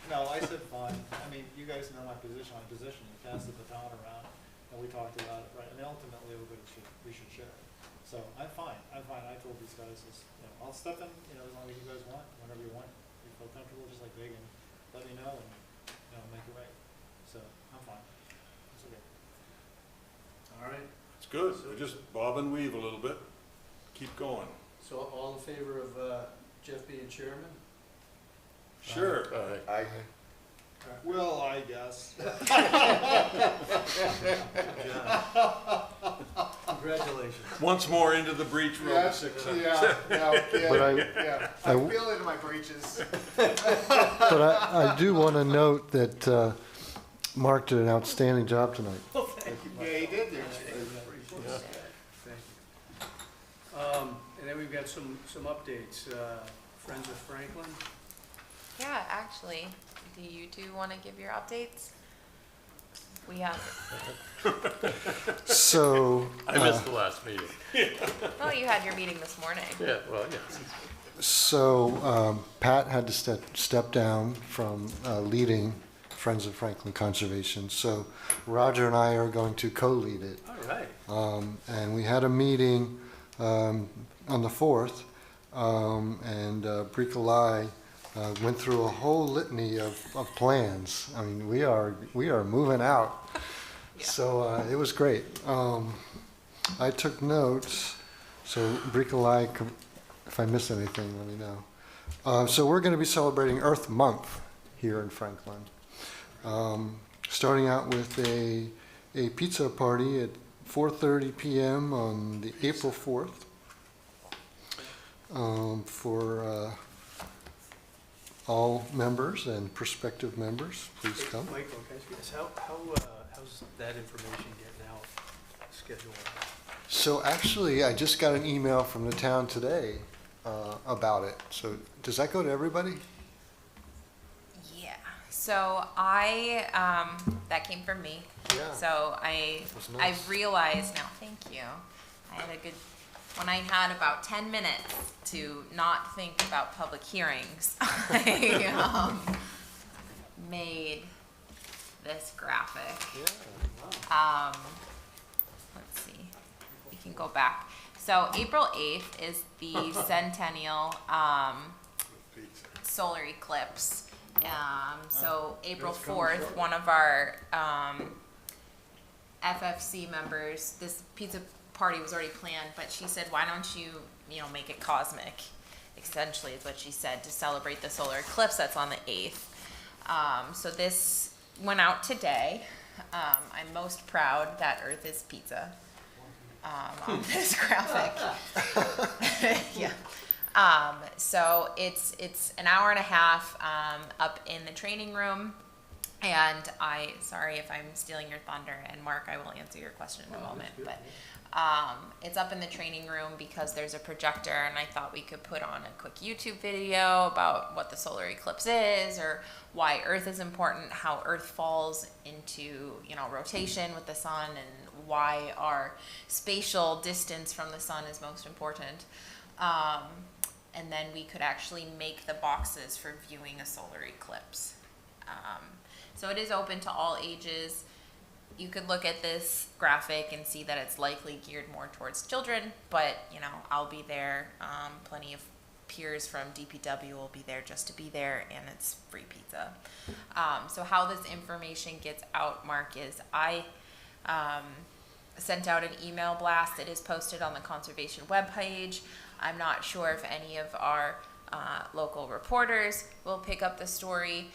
No, I said fine. I mean, you guys know my position. You passed the baton around, and we talked about it, right? And ultimately, we should share it. So I'm fine. I told these guys, I'll step in, as long as you guys want, whenever you want. If you feel comfortable, just like Big, and let me know, and, make it right. So I'm fine. It's okay. All right, It's good. We just bob and weave a little bit. Keep going. so all in favor of Jeff being chairman? Sure. Aye. Well, I guess. Congratulations. Once more into the breach room at 6. But I feel it in my breeches. But I do want to note that Mark did an outstanding job tonight. Yeah, he did there. Thank you. And then we've got some updates. Friends of Franklin? Yeah, actually, do you two want to give your updates? We have. So, I missed the last meeting. Oh, you had your meeting this morning. Yeah, well, yes. Pat had to step down from leading Friends of Franklin Conservation. So Roger and I are going to co-lead it. All right. And we had a meeting on the 4th, and Bricolai went through a whole litany of plans. I mean, we are moving out. Yeah. So it was great. I took notes, so Bricolai, if I miss anything, let me know. So we're going to be celebrating Earth Month here in Franklin. Starting out with a pizza party at 4:30 p.m. on the April 4th for all members and prospective members. Please come. Michael, can I ask you, how's that information getting out, schedule? So actually, I just got an email from the town today about it. So does that go to everybody? Yeah. So that came from me. Yeah. So I was nice. realized now, thank you. When I had about 10 minutes to not think about public hearings, I made this graphic. Let's see, we can go back. So April 8th is the centennial solar eclipse. So April 4th, one of our FFC members, this pizza party was already planned, but she said, why don't you make it cosmic, essentially is what she said, to celebrate the solar eclipse that's on the 8th. So this went out today. I'm most proud that Earth is pizza on this graphic. Yeah. So it's an hour and a half up in the training room. And sorry if I'm stealing your thunder, and Mark, I will answer your question in a moment, but it's up in the training room because there's a projector, and I thought we could put on a quick YouTube video about what the solar eclipse is, or why Earth is important, how Earth falls into rotation with the sun, and why our spatial distance from the sun is most important. And then we could actually make the boxes for viewing a solar eclipse. So it is open to all ages. You could look at this graphic and see that it's likely geared more towards children, but I'll be there. Plenty of peers from DPW will be there just to be there, and it's free pizza. So how this information gets out, Mark, is I sent out an email blast. It is posted on the conservation webpage. I'm not sure if any of our local reporters will pick up the story.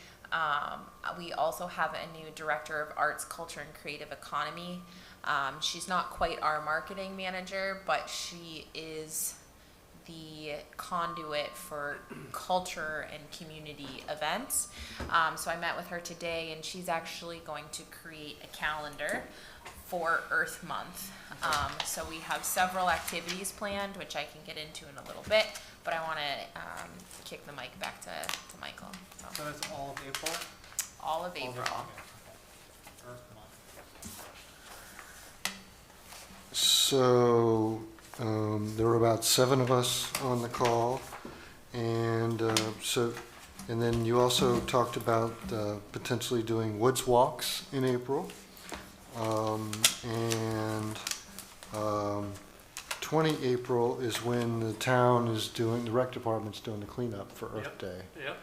We also have a new director of arts, culture, and creative economy. She's not quite our marketing manager, but she is the conduit for culture and community events. So I met with her today, and she's actually going to create a calendar for Earth Month. So we have several activities planned, which I can get into in a little bit, but I want to kick the mic back to Michael. So that's all of April? All of April. Earth Month. So, there were about 7 of us on the call, and and then you also talked about potentially doing woods walks in April, and 20 April is when the town is the rec department's doing the cleanup for Earth Day. Yep.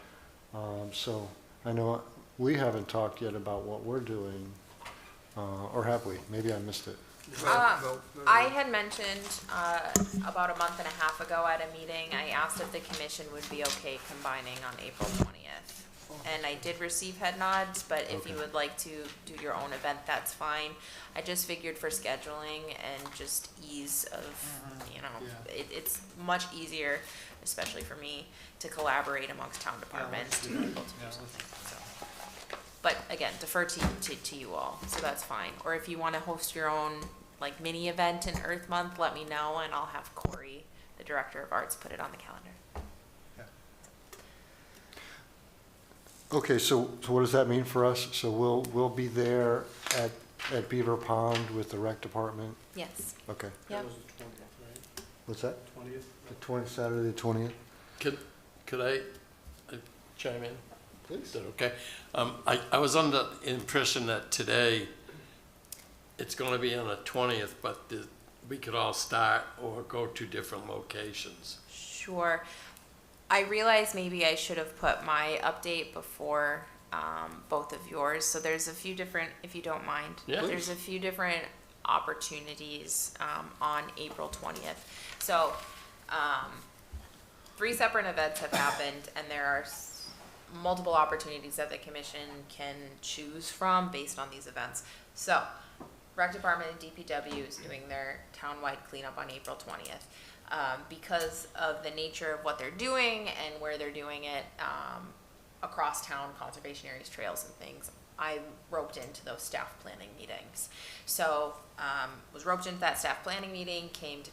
So I know we haven't talked yet about what we're doing, or have we? Maybe I missed it. I had mentioned about a month and a half ago at a meeting, I asked if the commission would be okay combining on April 20th. And I did receive head nods, but if you would like to do your own event, that's fine. I just figured for scheduling and just ease of, it's much easier, especially for me, to collaborate amongst town departments to be able to do something. So. But again, defer to you all, so that's fine. Or if you want to host your own mini event in Earth Month, let me know, and I'll have Corey, the director of arts, put it on the calendar. Okay, so what does that mean for us? So we'll be there at Beaver Pond with the rec department? Yes. Okay. Yep. What's that? 20th. Saturday the 20th? Could I chime in? Please. Is that okay? I was under the impression that today it's going to be on the 20th, but we could all start or go to different locations. Sure. I realize maybe I should have put my update before both of yours. So there's a few different, if you don't mind, there's a few different opportunities on April 20th. So 3 separate events have happened, and there are multiple opportunities that the commission can choose from based on these events. So Rec Department and DPW is doing their townwide cleanup on April 20th. Because of the nature of what they're doing and where they're doing it across town, conservation areas, trails and things, I roped into those staff planning meetings. So was roped into that staff planning meeting, came to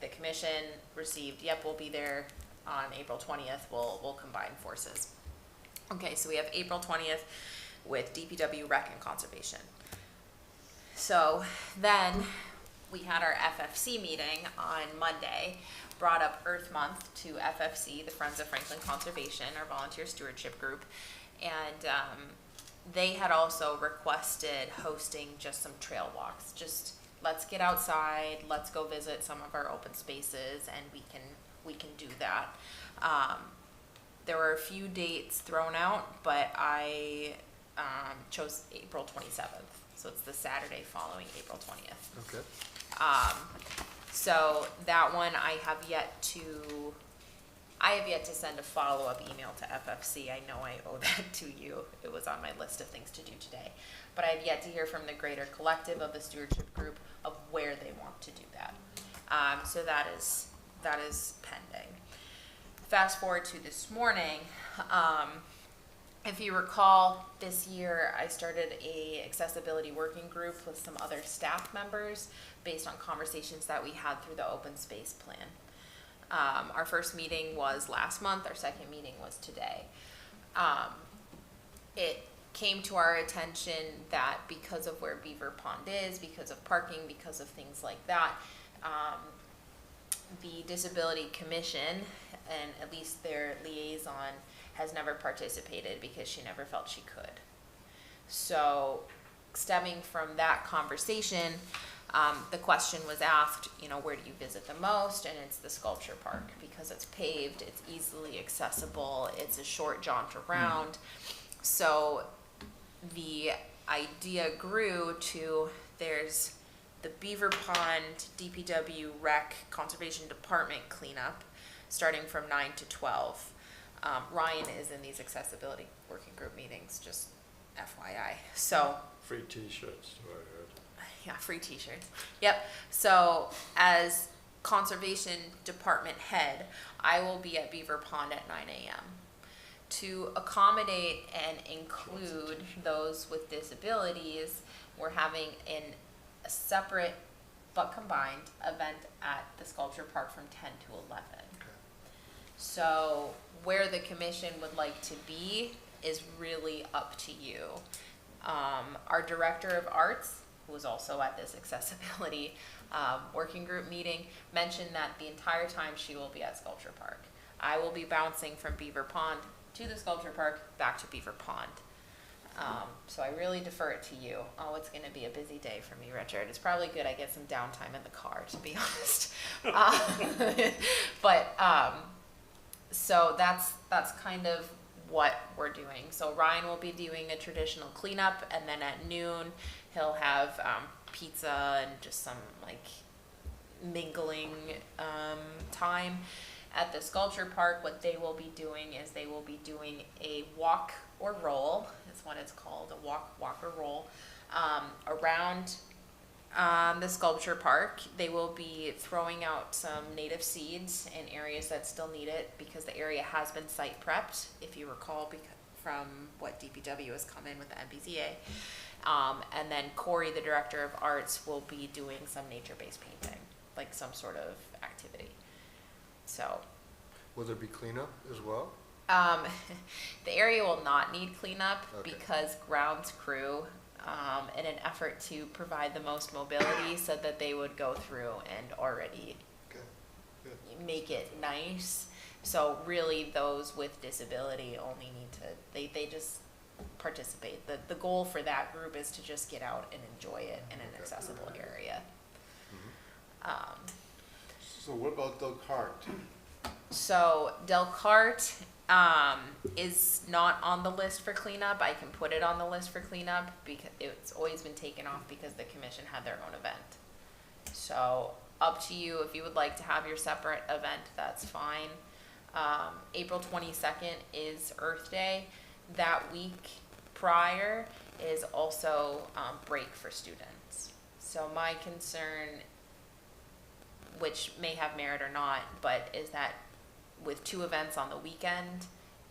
the commission, received, yep, we'll be there on April 20th, we'll combine forces. Okay, so we have April 20th with DPW Rec and Conservation. So then we had our FFC meeting on Monday, brought up Earth Month to FFC, the Friends of Franklin Conservation, our volunteer stewardship group. And they had also requested hosting just some trail walks. Just let's get outside, let's go visit some of our open spaces, and we can do that. There were a few dates thrown out, but I chose April 27th. So it's the Saturday following April 20th. Okay. So that one I have yet to send a follow-up email to FFC. I know I owe that to you. It was on my list of things to do today. But I have yet to hear from the greater collective of the stewardship group of where they want to do that. So that is pending. Fast forward to this morning. If you recall, this year I started a accessibility working group with some other staff members based on conversations that we had through the open space plan. Our first meeting was last month, our second meeting was today. It came to our attention that because of where Beaver Pond is, because of parking, because of things like that, the Disability Commission, and at least their liaison, has never participated because she never felt she could. So stemming from that conversation, the question was asked, where do you visit the most? And it's the sculpture park because it's paved, it's easily accessible, it's a short jaunt around. So the idea grew to, there's the Beaver Pond DPW Rec Conservation Department cleanup starting from 9 to 12. Ryan is in these accessibility working group meetings, just FYI. So Free t-shirts, I heard. yeah, free t-shirts. Yep. So as conservation department head, I will be at Beaver Pond at 9 a.m. To accommodate and include those with disabilities, we're having a separate but combined event at the sculpture park from 10 to 11. So where the commission would like to be is really up to you. Our director of arts, who was also at this accessibility working group meeting, mentioned that the entire time she will be at Sculpture Park. I will be bouncing from Beaver Pond to the Sculpture Park, back to Beaver Pond. So I really defer it to you. Oh, it's going to be a busy day for me, Richard. It's probably good I get some downtime in the car, to be honest. So that's kind of what we're doing. So Ryan will be doing a traditional cleanup, and then at noon he'll have pizza and just some mingling time. At the sculpture park, what they will be doing is they will be doing a walk or roll, is what it's called, a walk or roll, around the sculpture park. They will be throwing out some native seeds in areas that still need it, because the area has been site prepped, if you recall, from what DPW has come in with the MBZA. And then Corey, the director of arts, will be doing some nature-based painting, like some sort of activity. So, Will there be cleanup as well? the area will not need cleanup, Okay. because grounds crew, in an effort to provide the most mobility, said that they would go through and already Okay, good. make it nice. So really, those with disability only need to, they just participate. The goal for that group is to just get out and enjoy it in an accessible area. So what about Del Carte? So Del Carte is not on the list for cleanup. I can put it on the list for cleanup because it's always been taken off because the commission had their own event. So up to you. If you would like to have your separate event, that's fine. April 22nd is Earth Day. That week prior is also break for students. So my concern, which may have merit or not, but is that with 2 events on the weekend,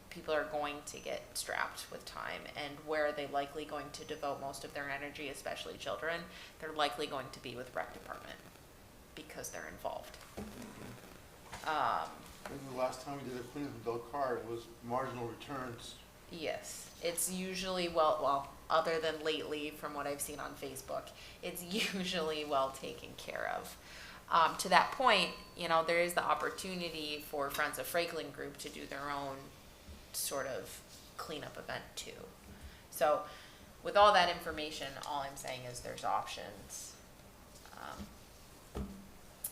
people are going to get strapped with time, and where are they likely going to devote most of their energy, especially children? They're likely going to be with rec department because they're involved. I think the last time we did a cleanup in Del Carte was marginal returns Yes, it's usually well, other than lately, from what I've seen on Facebook, it's usually well taken care of. To that point, you know, there is the opportunity for Friends of Franklin Group to do their own sort of cleanup event too. So, with all that information, all I'm saying is there's options.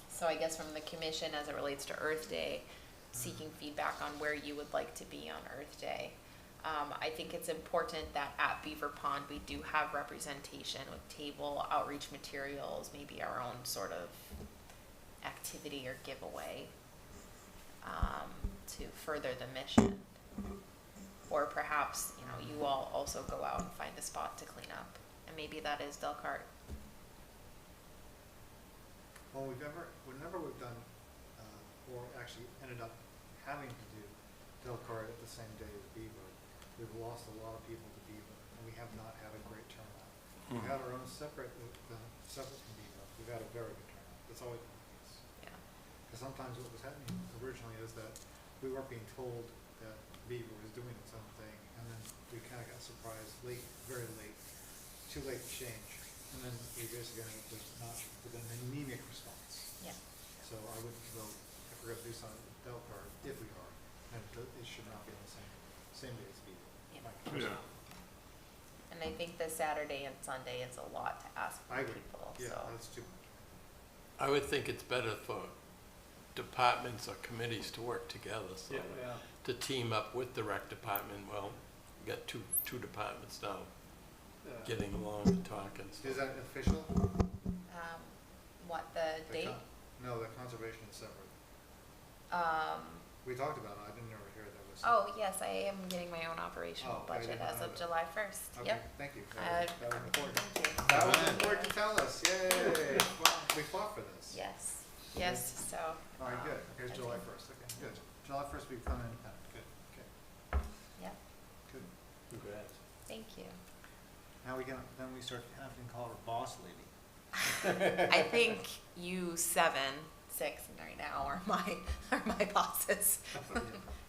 So I guess from the commission, as it relates to Earth Day, seeking feedback on where you would like to be on Earth Day. I think it's important that at Beaver Pond, we do have representation with table, outreach materials, maybe our own sort of activity or giveaway to further the mission. Or perhaps, you know, you all also go out and find a spot to clean up. And maybe that is Delcart. Well, whenever we've done, or actually ended up having to do Delcart at the same day as Beaver, we've lost a lot of people to Beaver, and we have not had a great turnout. We had our own separate from Beaver, we've had a very good turnout. That's always been the case. Yeah. Because sometimes what was happening originally is that we weren't being told that Beaver was doing its own thing, and then we kind of got surprised late, very late, too late to change. And then we basically ended up with an anemic response. Yeah. So I would vote, if we're gonna do something with Delcart, if we are, then it should not be on the same day as Beaver. Yeah. And I think the Saturday and Sunday is a lot to ask I for agree. people, Yeah, so. that's too much. I would think it's better for departments or committees to work together, so to team up with the rec department, well, we got two departments now getting along and talking, so. Is that official? What, the date? No, the conservation is separate. We talked about it, I didn't ever hear that was. Oh, yes, I am getting my own operational Oh, I budget did not as know of that. July 1st. Okay, Yep. thank you. Uh, That was important. Thank you. That was important to tell us, yay! We fought for this. Yes, yes, so. All right, good, okay, it's I July think- first, okay, good. July first, we become independent, good, okay, Yep, good. Congrats. thank you. Now then we start having to call her boss lady. I think you 7, 6 right now are my bosses.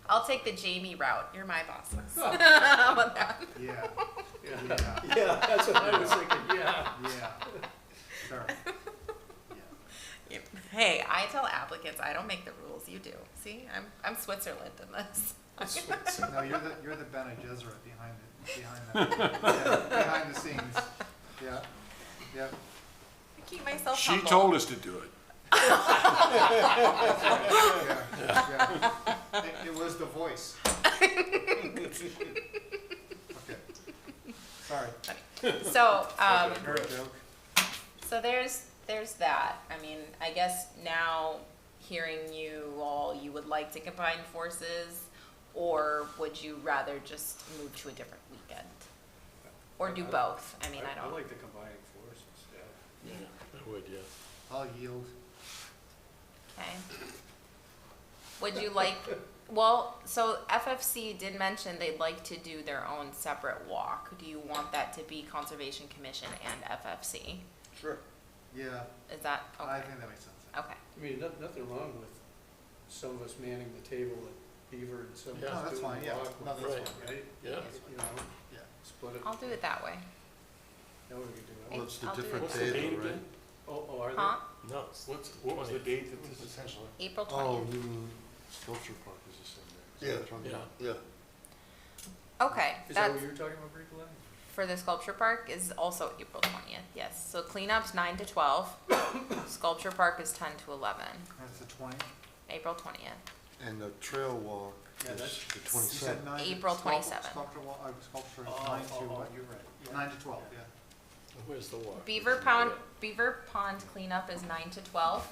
I'll take the Jamie route. You're my bosses. How about that? Yeah. Yeah, that's what I was thinking, yeah. Yeah. Sorry. Yeah. Hey, I tell applicants I don't make the rules. You do. See, I'm Switzerland in this. No, you're the Bene Gesserit behind the scenes. Yeah, yeah. I keep myself She humble. told us to do it. Yeah. It was the voice. Okay. Sorry. So, Nerd joke. so there's that. I mean, I guess now hearing you all, you would like to combine forces, or would you rather just move to a different weekend? Or do both? I mean, I I don't. like the combining forces, yeah. Yeah, I would, yes. I'll yield. Okay. Would you like, well, so FFC did mention they'd like to do their own separate walk. Do you want that to be Conservation Commission and FFC? Sure. Yeah, Is that, I okay, think that makes sense. okay. I mean, nothing wrong with some of us manning the table at Beaver and some of Yeah. us No, that's doing fine, the yeah. walk. No, that's Right. fine. Right? Yeah. You know, Yeah. split it. I'll do it that way. That way we can do it. Well, it's the I'll do different it. What's the day date though, right? again? Oh, are they? Huh? No, it's What was the 20th. date that this essentially? April Oh, 20th. you mean Sculpture Park is the same day. Is that what you're talking Yeah. about? Okay, Is that that's, what you were talking about, Brie Glenn? for the sculpture park is also April 20th, yes. So cleanup's 9 to 12. Sculpture park is 10 to 11, That's the 20th. April 20th. And the trail walk Yeah, is that's- the You said 27th. 9 to April 12, 27th. Sculpture, sculpture is Oh, 9 to what? you're right. Yeah. 9 to 12, yeah. Where's the walk? Beaver Pond cleanup is 9 to 12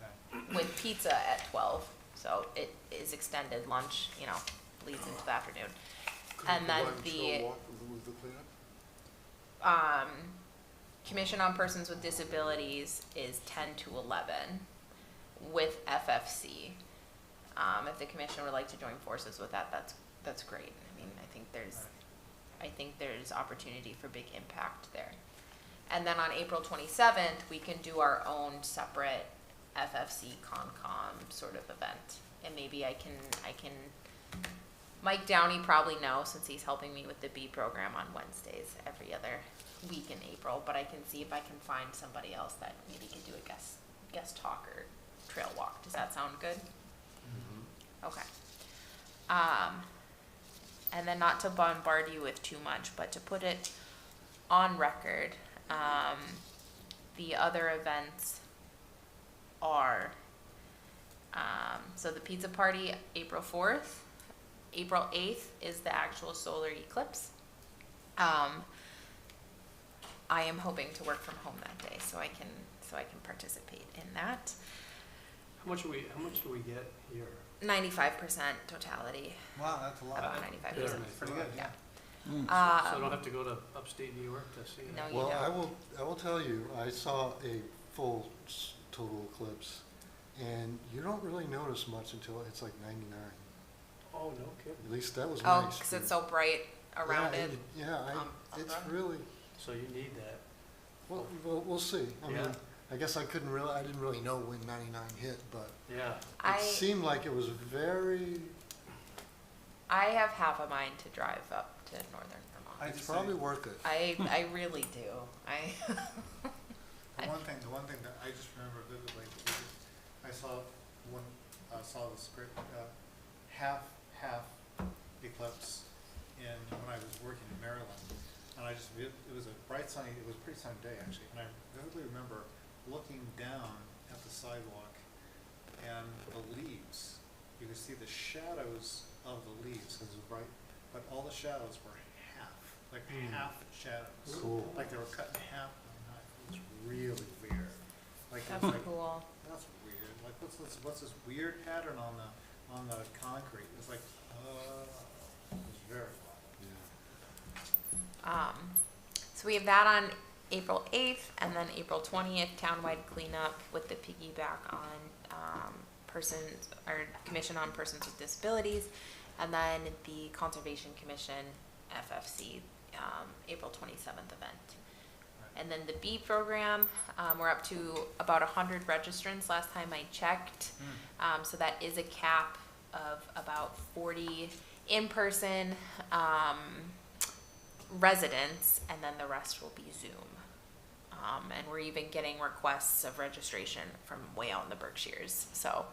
Okay. with pizza at 12. So it is extended lunch, you know, leads into the afternoon. And then the Trail walk with the cleanup? Commission on Persons with Disabilities is 10 to 11 with FFC. If the commission would like to join forces with that, that's great. I mean, I think there's opportunity for big impact there. And then on April 27th, we can do our own separate FFC Concom sort of event. And maybe I can Mike Downey probably knows since he's helping me with the B program on Wednesdays every other week in April, but I can see if I can find somebody else that maybe could do a guest talk or trail walk. Does that sound good? Okay. And then not to bombard you with too much, but to put it on record, the other events are, so the pizza party, April 4th, April 8th is the actual solar eclipse. I am hoping to work from home that day, so I can participate in that. How much do we get here? 95% totality. Wow, that's a lot. About 95%. Yeah. Pretty good, yeah. So I don't have to go to upstate New York to see No, that? you Well, don't. I will tell you, I saw a full total eclipse, and you don't really notice much until it's like 99. Oh, no kidding. At least that was Oh, my because experience. it's so bright around Yeah, it. it's Umbrella? really, So you need that. well, we'll see. I Yeah. mean, I guess I didn't really know when 99 hit, but Yeah. it seemed like it was very, I have half a mind to drive up to northern Vermont. it's probably worth it. I really do. The one thing that I just remember vividly, I saw this great half eclipse when I was working in Maryland, and it was a bright sunny, it was a pretty sunny day actually, and I vividly remember looking down at the sidewalk and the leaves. You could see the shadows of the leaves because it was bright, but all the shadows were half shadows. Cool. Like they were cut in half. It was really weird. Like it That's was like, cool. that's weird. Like what's this weird pattern on the concrete? It's like, it was very wild. So we have that on April 8th, and then April 20th, townwide cleanup with the piggyback on Commission on Persons with Disabilities, and then the Conservation Commission, FFC, April 27th event. And then the B program, we're up to about 100 registrants last time I checked. So that is a cap of about 40 in-person residents, and then the rest will be Zoom. And we're even getting requests of registration from way out in the Berkshires. So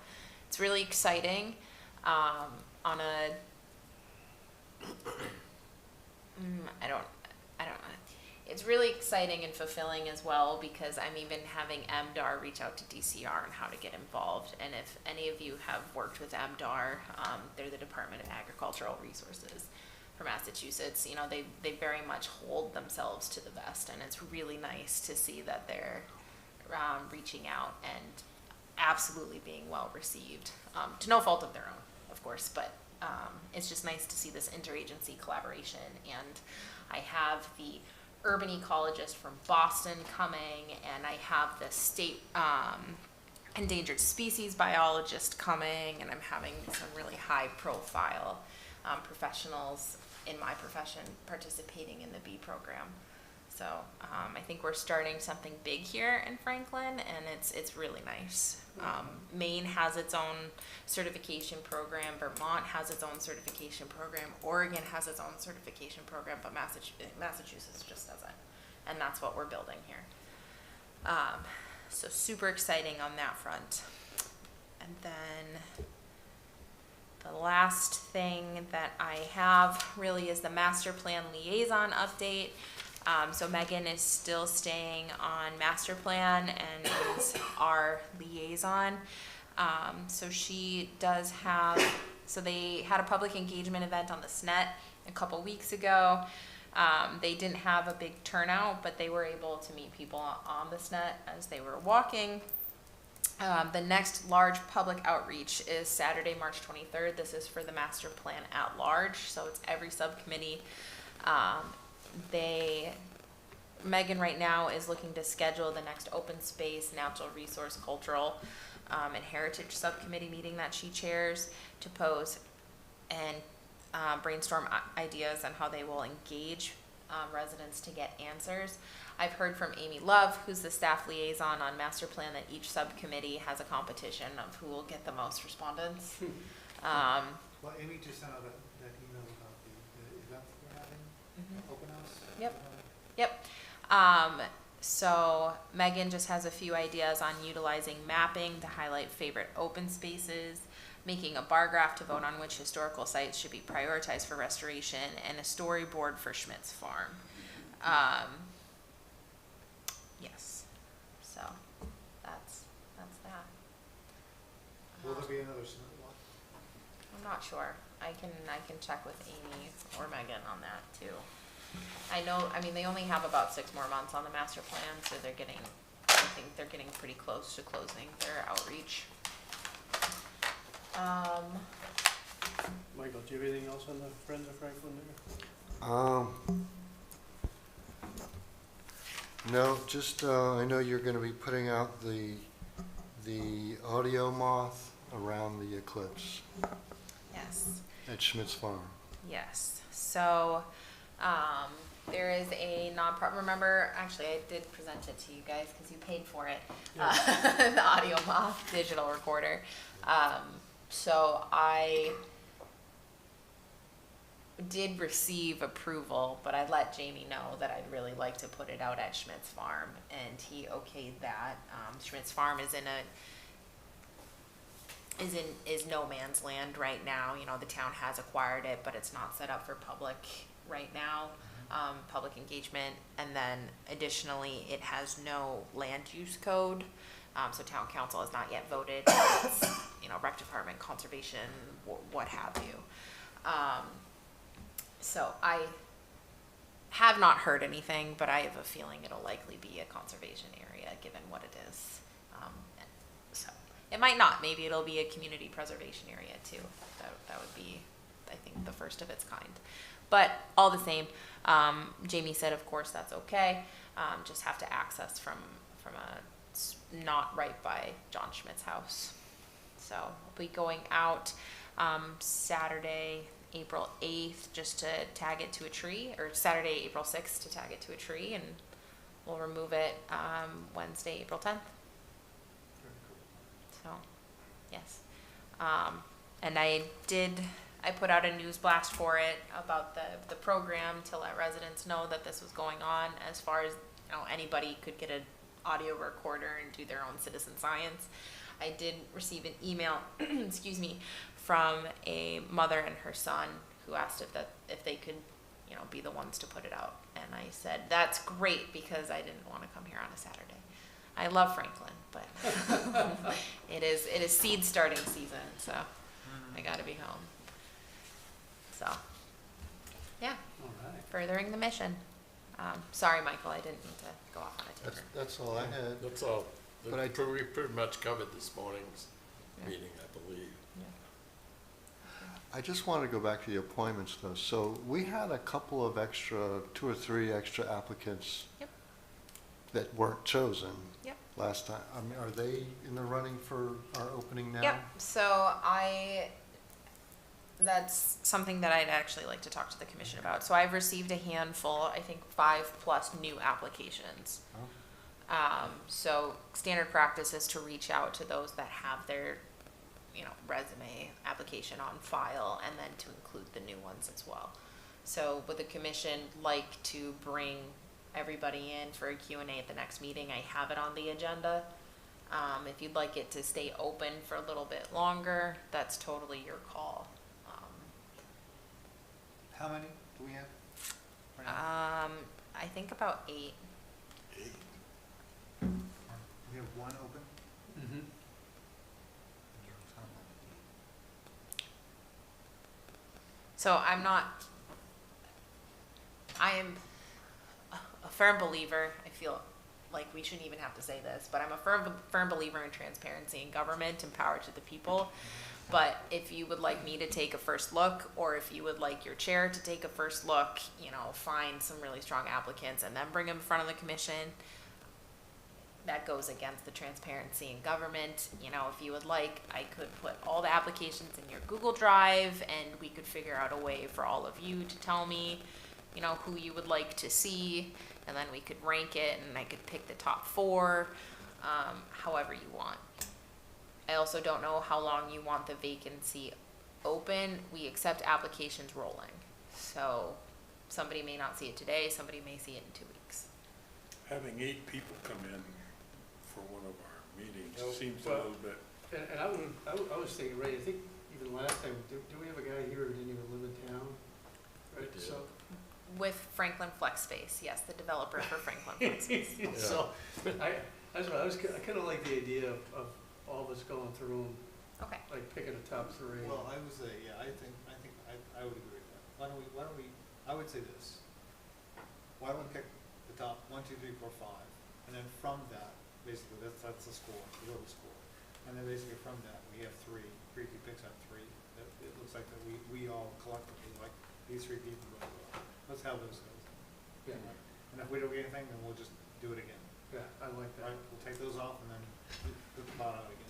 it's really exciting. On a, I don't know. It's really exciting and fulfilling as well, because I'm even having MDAR reach out to DCR on how to get involved. And if any of you have worked with MDAR, they're the Department of Agricultural Resources for Massachusetts. You know, they very much hold themselves to the vest, and it's really nice to see that they're reaching out and absolutely being well received, to no fault of their own, of course, but it's just nice to see this interagency collaboration. And I have the urban ecologist from Boston coming, and I have the state endangered species biologist coming, and I'm having some really high profile professionals in my profession participating in the B program. So I think we're starting something big here in Franklin, and it's really nice. Maine has its own certification program, Vermont has its own certification program, Oregon has its own certification program, but Massachusetts just doesn't. And that's what we're building here. So super exciting on that front. And then the last thing that I have really is the master plan liaison update. So Megan is still staying on master plan and is our liaison. So she does have, so they had a public engagement event on the SNET a couple weeks ago. They didn't have a big turnout, but they were able to meet people on the SNET as they were walking. The next large public outreach is Saturday, March 23rd. This is for the master plan at large, so it's every subcommittee. Megan right now is looking to schedule the next open space, natural resource, cultural, and heritage subcommittee meeting that she chairs to pose and brainstorm ideas on how they will engage residents to get answers. I've heard from Amy Love, who's the staff liaison on master plan, that each subcommittee has a competition of who will get the most respondents. Well, Amy just sent out that Yep. So Megan just has a few ideas on utilizing mapping to highlight favorite open spaces, making a bar graph to vote on which historical sites should be prioritized for restoration, and a storyboard for Schmidt's Farm. Yes, so that's that. Will there be another cement block? I'm not sure. I can check with Amy or Megan on that too. I mean, they only have about 6 more months on the master plan, so I think they're getting pretty close to closing their outreach. Michael, do you have anything else on the Friends of Franklin there? No, just, I know you're gonna be putting out the audio moth around the eclipse Yes. at Schmidt's Farm. Yes. So, there is a nonprofit. Remember, actually, I did present it to you guys because you paid for it. The Audio Moth digital recorder. So I did receive approval, but I let Jamie know that I'd really like to put it out at Schmidt's Farm, and he okayed that. Schmidt's Farm is is no man's land right now. You know, the town has acquired it, but it's not set up for public right now, public engagement. And then additionally, it has no land use code. So town council has not yet voted. It's, you know, rec department, conservation, what have you. So I have not heard anything, but I have a feeling it'll likely be a conservation area given what it is. So it might not. Maybe it'll be a community preservation area too. That would be, I think, the first of its kind. But all the same, Jamie said, of course, that's okay. Just have to access from a not right by John Schmidt's house. So we'll be going out Saturday, April 8th, just to tag it to a tree, or Saturday, April 6th to tag it to a tree, and we'll remove it Wednesday, April 10th. So, yes. And I put out a news blast for it about the program to let residents know that this was going on, as far as, you know, anybody could get an audio recorder and do their own citizen science. I did receive an email, excuse me, from a mother and her son who asked if they could, you know, be the ones to put it out. And I said, that's great, because I didn't want to come here on a Saturday. I love Franklin, but it is seed starting season, so I gotta be home. So, yeah, All right. furthering the mission. Sorry, Michael, I didn't mean to go off on a tangent. That's all I had. That's all. But I- We pretty much covered this morning's meeting, I believe. I just want to go back to the appointments though. So we had a couple of extra, 2 or 3 extra applicants Yep. that weren't chosen Yep. last time. I mean, are they in the running for our opening now? Yep, so that's something that I'd actually like to talk to the commission about. So I've received a handful, I think 5+ new applications. So standard practice is to reach out to those that have their, you know, resume application on file, and then to include the new ones as well. So would the commission like to bring everybody in for a Q&A at the next meeting? I have it on the agenda. If you'd like it to stay open for a little bit longer, that's totally your call. How many do we have right now? I think about 8. We have 1 open? Mm-hmm. So I am a firm believer, I feel like we shouldn't even have to say this, but I'm a firm believer in transparency in government and power to the people. But if you would like me to take a first look, or if you would like your chair to take a first look, you know, find some really strong applicants and then bring them in front of the commission, that goes against the transparency in government. You know, if you would like, I could put all the applications in your Google Drive, and we could figure out a way for all of you to tell me, you know, who you would like to see, and then we could rank it, and I could pick the top 4, however you want. I also don't know how long you want the vacancy open. We accept applications rolling. So somebody may not see it today, somebody may see it in 2 weeks. Having 8 people come in for one of our meetings No, seems a well- little bit, And I was thinking, Ray, I think even last time, do we have a guy here who didn't even live in town? Right, did. so, With Franklin Flex Space, yes, the developer for Franklin Flex Space. so, I kinda like the idea of all of us going through them, Okay. like picking the top 3. Well, I would say, yeah, I think I would agree with that. Why don't we, I would say this. Why don't we pick the top 1, 2, 3, 4, 5, and then from that, basically, that's the score, the total score. And then basically from that, we have 3, he picks out 3. It looks like that we all collectively, like, these 3 people really well. Let's have those guys. Yeah. And if we don't get anything, then we'll just do it again. Yeah, I like that. Right, we'll take those off and then put the bot out again.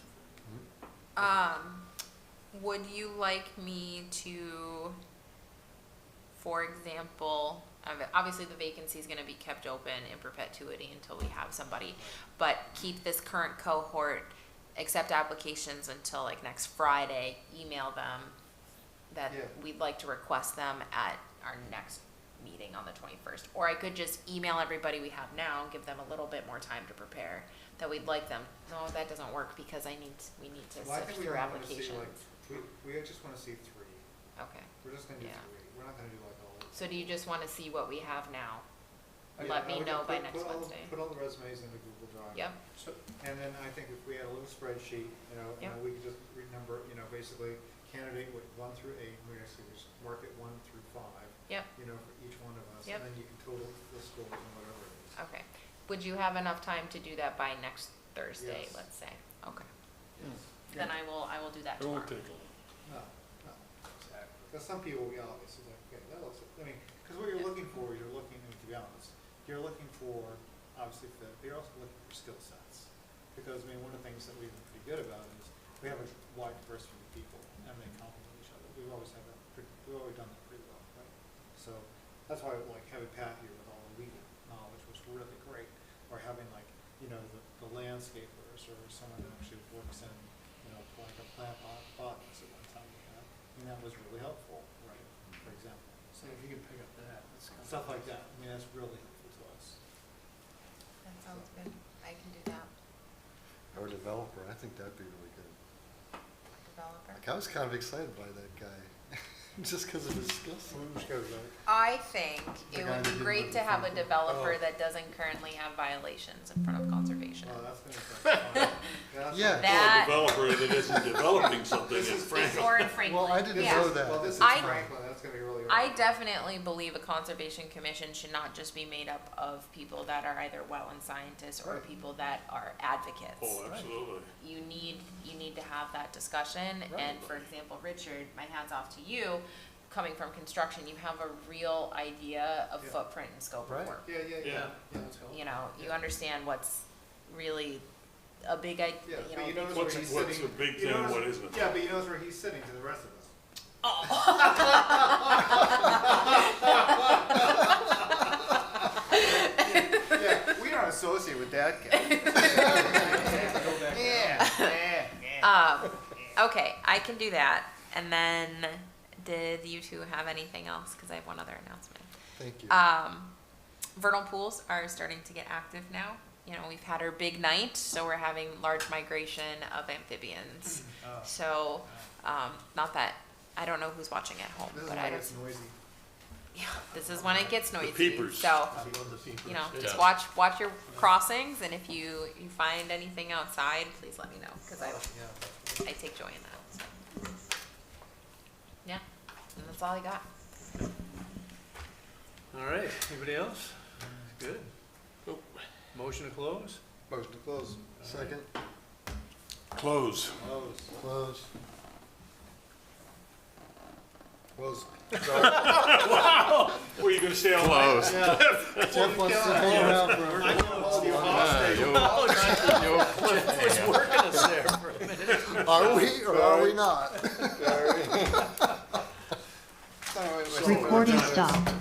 Would you like me to, for example, obviously the vacancy is going to be kept open in perpetuity until we have somebody, but keep this current cohort, accept applications until like next Friday, email them that Yeah. we'd like to request them at our next meeting on the 21st. Or I could just email everybody we have now and give them a little bit more time to prepare, that we'd like them. No, that doesn't work because we need to Well, I sift think we through wanna see, applications. like, we just wanna see 3. Okay. We're just gonna do Yeah. 3. We're not gonna do like all of So do you just want to see what we have now? Yeah, Let I me would know by put- next put all the- Wednesday. Put all the resumes in the Google Drive. Yep. So, and then I think if we had a little spreadsheet, and Yep. then we could just remember, basically candidate with 1 through 8, we actually just mark it 1 through 5. Yep. For each one of us, Yep. and then you can total the scores and whatever it is. Okay. Would you have enough time to do that by next Thursday, Yes. let's say? Okay. Yes. Then I will do that it won't tomorrow. take long. No, exactly. Because some people will be obvious, it's like, okay, that looks, because what you're looking for, to be honest, you're looking for, obviously fit, but you're also looking for skill sets. Because, one of the things that we've been pretty good about is, we have a wide diversity of people, and they complement each other. We've always had that, we've always done that pretty well, right? So, that's why, like, having Pat here with all the legal knowledge was really great, or having like, the landscapers, or someone that actually works in, like a plant botanist at one time we had. That was really helpful, right, for example. So if you can pick up that, that's kind of. Stuff like that, that's really helpful to us. That sounds good. I can do that. Or developer, I think that'd be really good. Developer. Like, I was kind of excited by that guy, just because of his skill set. I think The it guy would that be didn't great live to in have a Franklin. developer Oh. that doesn't currently have violations in front of conservation. Well, that's gonna be fun. Yeah. That- Well, a developer that isn't developing something This in is- Franklin. Or in Franklin. Well, I didn't Yeah. know that. Well, this is I- Franklin, that's gonna be really. I definitely believe a conservation commission should not just be made up of people that are either wetland scientists or Right. people that are advocates. Oh, absolutely. You need to have that discussion, and for example, Richard, my hat's off to you, coming from construction, you have a real idea of Yeah. footprint and scope of Right. work. Yeah. Yeah. That's helpful. You understand what's really a big idea, Yeah, you but know. you notice What's- where he's what's sitting. a big you thing and notice- what isn't? Yeah, but you notice where he's sitting to the rest of us. Yeah, we don't associate with that guy. Okay, I can do that. And then, did you two have anything else? Because I have one other announcement. Thank you. Vernal pools are starting to get active now. We've had our big night, so we're having large migration of amphibians. So, not that, I don't know who's watching at home, This is but why I don't. it's noisy. Yeah, this is when it gets noisy. peepers. So, I love the people. just Yeah. watch your crossings, and if you find anything outside, please let me know, because I take joy in that. So. Yeah, and that's all I got. All right, anybody else? Good. Motion to close? Motion to close. Second, Close. close. Close. Were you gonna stay on? Close. Jeff wants to hang around for a Was working us there for a minute. Are we or are we not? Sorry. Recording stopped.